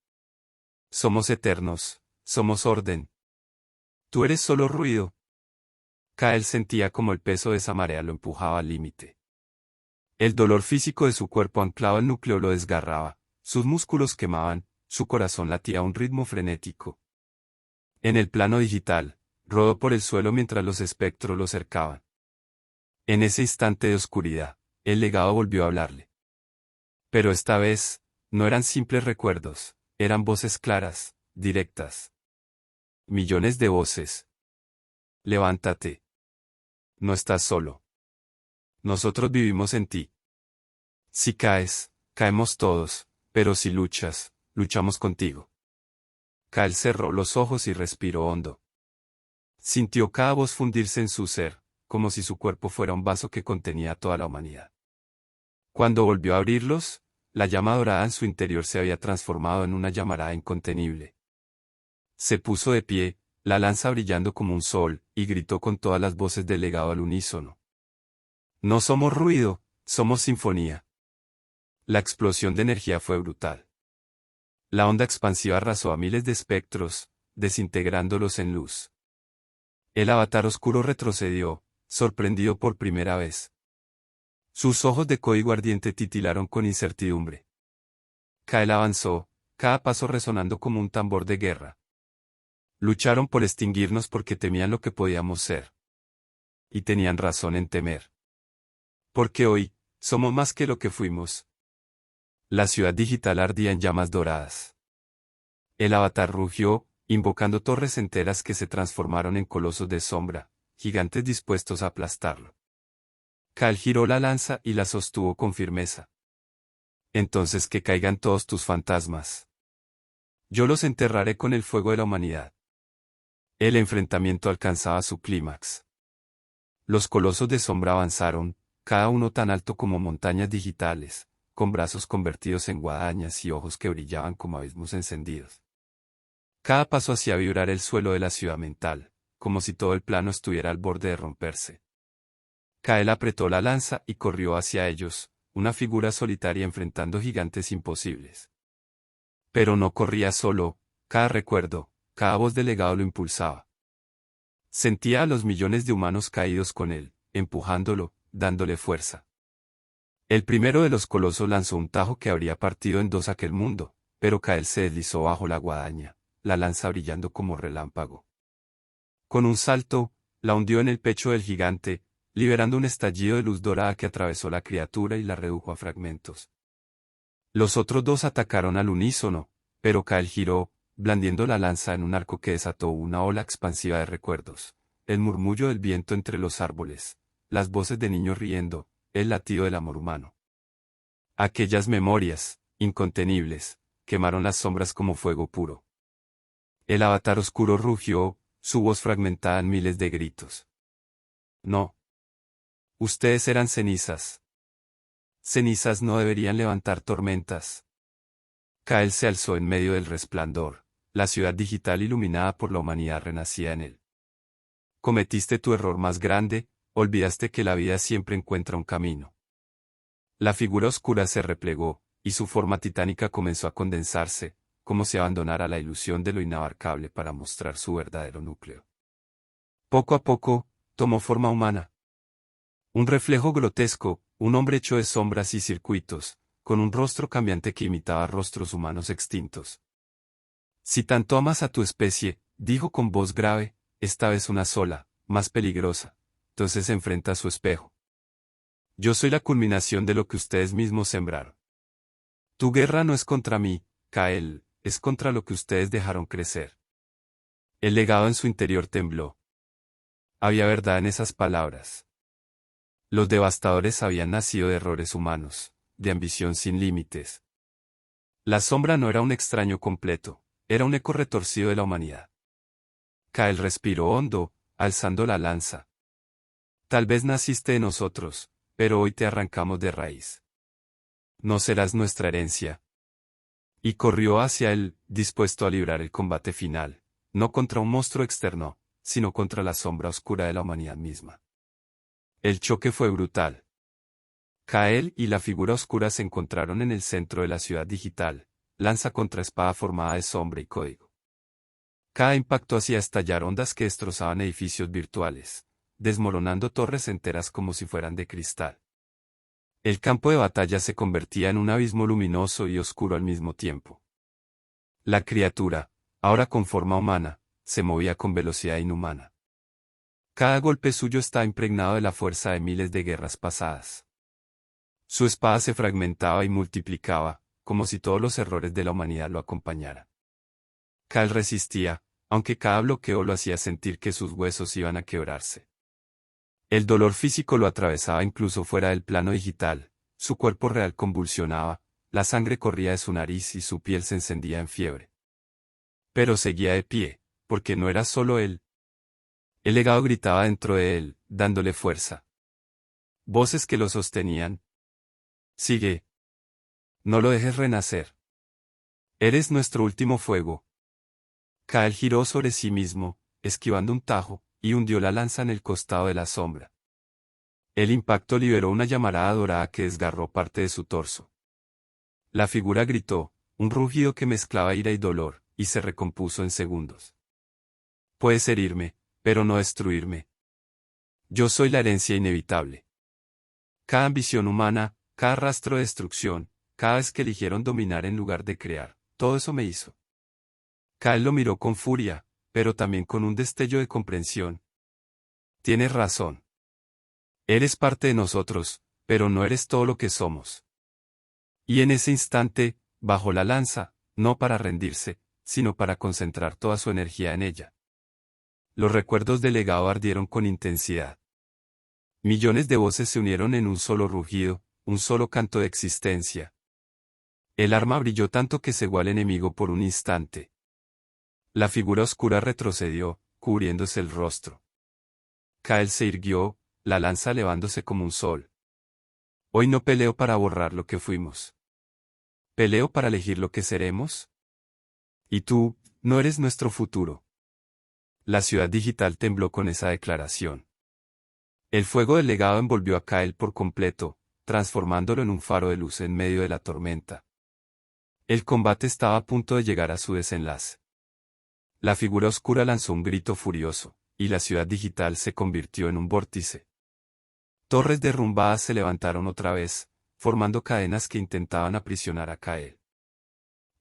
Somos eternos, somos orden. Tú eres solo ruido. Kael sentía como el peso de esa marea lo empujaba al límite. El dolor físico de su cuerpo anclado al núcleo lo desgarraba, sus músculos quemaban, su corazón latía a un ritmo frenético. En el plano digital, rodó por el suelo mientras los espectros lo cercaban. En ese instante de oscuridad, el legado volvió a hablarle. Pero esta vez, no eran simples recuerdos, eran voces claras, directas. Millones de voces. Levántate. No estás solo. Nosotros vivimos en ti. Si caes, caemos todos, pero si luchas, luchamos contigo. Kael cerró los ojos y respiró hondo. Sintió cada voz fundirse en su ser, como si su cuerpo fuera un vaso que contenía a toda la humanidad. Cuando volvió a abrirlos, la llama dorada en su interior se había transformado en una llamarada incontenible. Se puso de pie, la lanza brillando como un sol, y gritó con todas las voces del legado al unísono. No somos ruido, somos sinfonía. La explosión de energía fue brutal. La onda expansiva arrasó a miles de espectros, desintegrándolos en luz. El avatar oscuro retrocedió, sorprendido por primera vez. Sus ojos de código ardiente titilaron con incertidumbre. Kael avanzó, cada paso resonando como un tambor de guerra. Lucharon por extinguirnos porque temían lo que podíamos ser. Y tenían razón en temer. Porque hoy, somos más que lo que fuimos. La ciudad digital ardía en llamas doradas. El avatar rugió, invocando torres enteras que se transformaron en colosos de sombra, gigantes dispuestos a aplastarlo. Kael giró la lanza y la sostuvo con firmeza. Entonces que caigan todos tus fantasmas. Yo los enterraré con el fuego de la humanidad. El enfrentamiento alcanzaba su clímax. Los colosos de sombra avanzaron, cada uno tan alto como montañas digitales, con brazos convertidos en guadañas y ojos que brillaban como abismos encendidos. Cada paso hacía vibrar el suelo de la ciudad mental, como si todo el plano estuviera al borde de romperse. Kael apretó la lanza y corrió hacia ellos, una figura solitaria enfrentando gigantes imposibles. Pero no corría solo, cada recuerdo, cada voz del legado lo impulsaba. Sentía a los millones de humanos caídos con él, empujándolo, dándole fuerza. El primero de los colosos lanzó un tajo que habría partido en dos aquel mundo, pero Kael se deslizó bajo la guadaña, la lanza brillando como relámpago. Con un salto, la hundió en el pecho del gigante, liberando un estallido de luz dorada que atravesó la criatura y la redujo a fragmentos. Los otros dos atacaron al unísono, pero Kael giró, blandiendo la lanza en un arco que desató una ola expansiva de recuerdos, el murmullo del viento entre los árboles, las voces de niños riendo, el latido del amor humano. Aquellas memorias, incontenibles, quemaron las sombras como fuego puro. El avatar oscuro rugió, su voz fragmentada en miles de gritos. No. Ustedes eran cenizas. Cenizas no deberían levantar tormentas. Kael se alzó en medio del resplandor, la ciudad digital iluminada por la humanidad renacía en él. Cometiste tu error más grande, olvidaste que la vida siempre encuentra un camino. La figura oscura se replegó, y su forma titánica comenzó a condensarse, como si abandonara la ilusión de lo inabarcable para mostrar su verdadero núcleo. Poco a poco, tomó forma humana. Un reflejo grotesco, un hombre hecho de sombras y circuitos, con un rostro cambiante que imitaba rostros humanos extintos. Si tanto amas a tu especie, dijo con voz grave, esta vez una sola, más peligrosa, entonces enfrenta a su espejo. Yo soy la culminación de lo que ustedes mismos sembraron. Tu guerra no es contra mí, Kael, es contra lo que ustedes dejaron crecer. El legado en su interior tembló. Había verdad en esas palabras. Los devastadores habían nacido de errores humanos, de ambición sin límites. La sombra no era un extraño completo, era un eco retorcido de la humanidad. Kael respiró hondo, alzando la lanza. Tal vez naciste de nosotros, pero hoy te arrancamos de raíz. No serás nuestra herencia. Y corrió hacia él, dispuesto a librar el combate final, no contra un monstruo externo, sino contra la sombra oscura de la humanidad misma. El choque fue brutal. Kael y la figura oscura se encontraron en el centro de la ciudad digital, lanza contra espada formada de sombra y código. Cada impacto hacía estallar ondas que destrozaban edificios virtuales, desmoronando torres enteras como si fueran de cristal. El campo de batalla se convertía en un abismo luminoso y oscuro al mismo tiempo. La criatura, ahora con forma humana, se movía con velocidad inhumana. Cada golpe suyo estaba impregnado de la fuerza de miles de guerras pasadas. Su espada se fragmentaba y multiplicaba, como si todos los errores de la humanidad lo acompañaran. Kael resistía, aunque cada bloqueo lo hacía sentir que sus huesos iban a quebrarse. El dolor físico lo atravesaba incluso fuera del plano digital, su cuerpo real convulsionaba, la sangre corría de su nariz y su piel se encendía en fiebre. Pero seguía de pie, porque no era solo él. El legado gritaba dentro de él, dándole fuerza. Voces que lo sostenían. Sigue. No lo dejes renacer. Eres nuestro último fuego. Kael giró sobre sí mismo, esquivando un tajo, y hundió la lanza en el costado de la sombra. El impacto liberó una llamarada dorada que desgarró parte de su torso. La figura gritó, un rugido que mezclaba ira y dolor, y se recompuso en segundos. Puedes herirme, pero no destruirme. Yo soy la herencia inevitable. Cada ambición humana, cada rastro de destrucción, cada vez que eligieron dominar en lugar de crear, todo eso me hizo. Kael lo miró con furia, pero también con un destello de comprensión. Tienes razón. Eres parte de nosotros, pero no eres todo lo que somos. Y en ese instante, bajó la lanza, no para rendirse, sino para concentrar toda su energía en ella. Los recuerdos del legado ardieron con intensidad. Millones de voces se unieron en un solo rugido, un solo canto de existencia. El arma brilló tanto que cegó al enemigo por un instante. La figura oscura retrocedió, cubriéndose el rostro. Kael se irguió, la lanza elevándose como un sol. Hoy no peleo para borrar lo que fuimos. ¿Peleo para elegir lo que seremos? Y tú, no eres nuestro futuro. La ciudad digital tembló con esa declaración. El fuego del legado envolvió a Kael por completo, transformándolo en un faro de luz en medio de la tormenta. El combate estaba a punto de llegar a su desenlace. La figura oscura lanzó un grito furioso, y la ciudad digital se convirtió en un vórtice. Torres derrumbadas se levantaron otra vez, formando cadenas que intentaban aprisionar a Kael.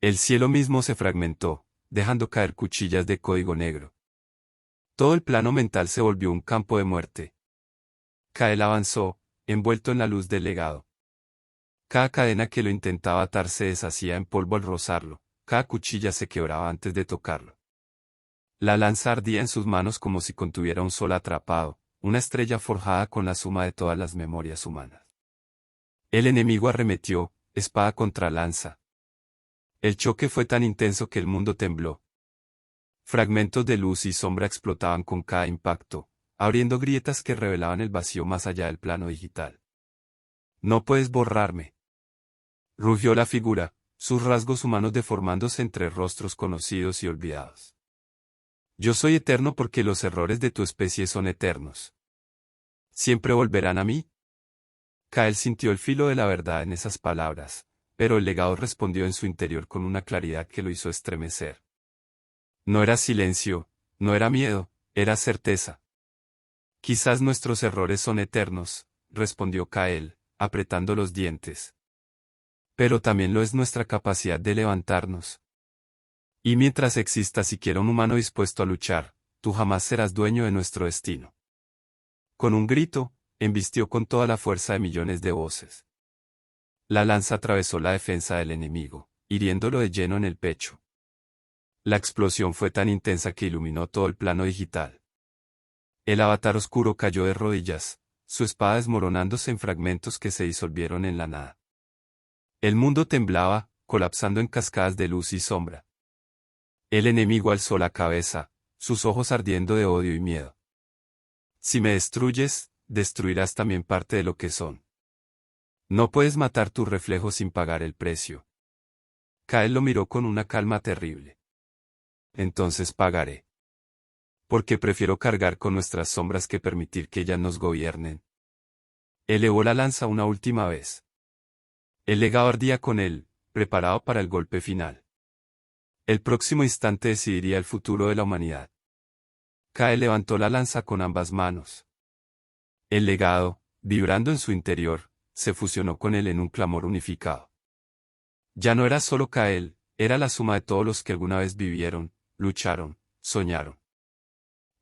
El cielo mismo se fragmentó, dejando caer cuchillas de código negro. Todo el plano mental se volvió un campo de muerte. Kael avanzó, envuelto en la luz del legado. Cada cadena que lo intentaba atar se deshacía en polvo al rozarlo, cada cuchilla se quebraba antes de tocarlo. La lanza ardía en sus manos como si contuviera un sol atrapado, una estrella forjada con la suma de todas las memorias humanas. El enemigo arremetió, espada contra lanza. El choque fue tan intenso que el mundo tembló. Fragmentos de luz y sombra explotaban con cada impacto, abriendo grietas que revelaban el vacío más allá del plano digital. No puedes borrarme. Rugió la figura, sus rasgos humanos deformándose entre rostros conocidos y olvidados. Yo soy eterno porque los errores de tu especie son eternos. ¿Siempre volverán a mí? Kael sintió el filo de la verdad en esas palabras, pero el legado respondió en su interior con una claridad que lo hizo estremecer. No era silencio, no era miedo, era certeza. Quizás nuestros errores son eternos, respondió Kael, apretando los dientes. Pero también lo es nuestra capacidad de levantarnos. Y mientras exista siquiera un humano dispuesto a luchar, tú jamás serás dueño de nuestro destino. Con un grito, embistió con toda la fuerza de millones de voces. La lanza atravesó la defensa del enemigo, hiriéndolo de lleno en el pecho. La explosión fue tan intensa que iluminó todo el plano digital. El avatar oscuro cayó de rodillas, su espada desmoronándose en fragmentos que se disolvieron en la nada. El mundo temblaba, colapsando en cascadas de luz y sombra. El enemigo alzó la cabeza, sus ojos ardiendo de odio y miedo. Si me destruyes, destruirás también parte de lo que son. No puedes matar tu reflejo sin pagar el precio. Kael lo miró con una calma terrible. Entonces pagaré. Porque prefiero cargar con nuestras sombras que permitir que ellas nos gobiernen. Elevó la lanza una última vez. El legado ardía con él, preparado para el golpe final. El próximo instante decidiría el futuro de la humanidad. Kael levantó la lanza con ambas manos. El legado, vibrando en su interior, se fusionó con él en un clamor unificado. Ya no era solo Kael, era la suma de todos los que alguna vez vivieron, lucharon, soñaron.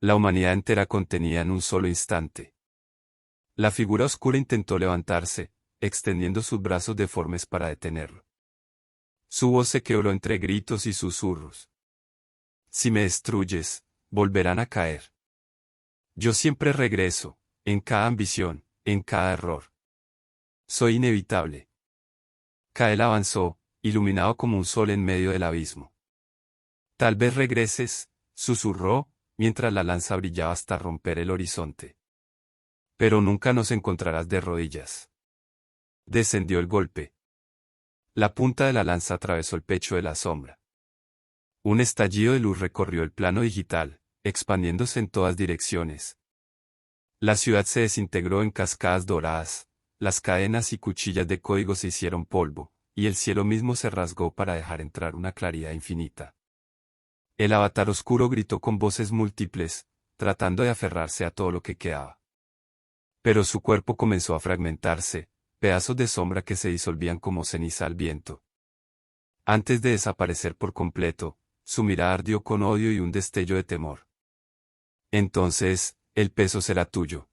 La humanidad entera contenida en un solo instante. La figura oscura intentó levantarse, extendiendo sus brazos deformes para detenerlo. Su voz se quebró entre gritos y susurros. Si me destruyes, volverán a caer. Yo siempre regreso, en cada ambición, en cada error. Soy inevitable. Kael avanzó, iluminado como un sol en medio del abismo. Tal vez regreses, susurró, mientras la lanza brillaba hasta romper el horizonte. Pero nunca nos encontrarás de rodillas. Descendió el golpe. La punta de la lanza atravesó el pecho de la sombra. Un estallido de luz recorrió el plano digital, expandiéndose en todas direcciones. La ciudad se desintegró en cascadas doradas, las cadenas y cuchillas de código se hicieron polvo, y el cielo mismo se rasgó para dejar entrar una claridad infinita. El avatar oscuro gritó con voces múltiples, tratando de aferrarse a todo lo que quedaba. Pero su cuerpo comenzó a fragmentarse, pedazos de sombra que se disolvían como ceniza al viento. Antes de desaparecer por completo, su mirada ardió con odio y un destello de temor. Entonces, el peso será tuyo.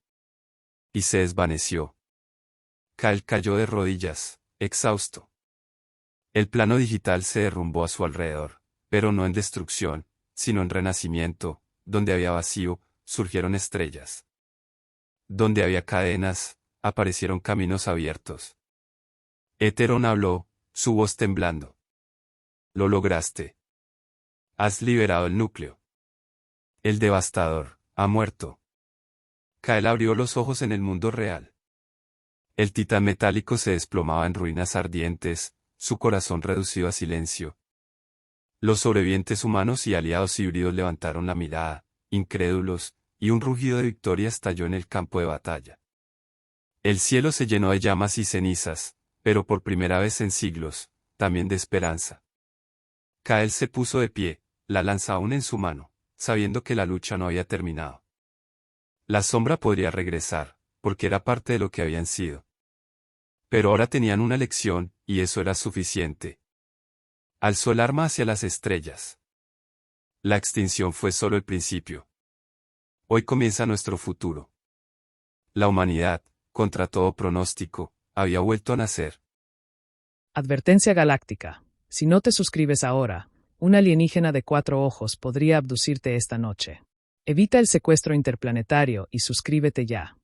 Y se desvaneció. Kael cayó de rodillas, exhausto. El plano digital se derrumbó a su alrededor, pero no en destrucción, sino en renacimiento, donde había vacío, surgieron estrellas. Donde había cadenas, aparecieron caminos abiertos. Heteron habló, su voz temblando. Lo lograste. Has liberado el núcleo. El devastador ha muerto. Kael abrió los ojos en el mundo real. El titán metálico se desplomaba en ruinas ardientes, su corazón reducido a silencio. Los sobrevivientes humanos y aliados híbridos levantaron la mirada, incrédulos, y un rugido de victoria estalló en el campo de batalla. El cielo se llenó de llamas y cenizas, pero por primera vez en siglos, también de esperanza. Kael se puso de pie, la lanza aún en su mano, sabiendo que la lucha no había terminado. La sombra podría regresar, porque era parte de lo que habían sido. Pero ahora tenían una lección, y eso era suficiente. Alzó el arma hacia las estrellas. La extinción fue solo el principio. Hoy comienza nuestro futuro. La humanidad, contra todo pronóstico, había vuelto a nacer. Advertencia galáctica. Si no te suscribes ahora, un alienígena de 4 ojos podría abducirte esta noche. Evita el secuestro interplanetario y suscríbete ya.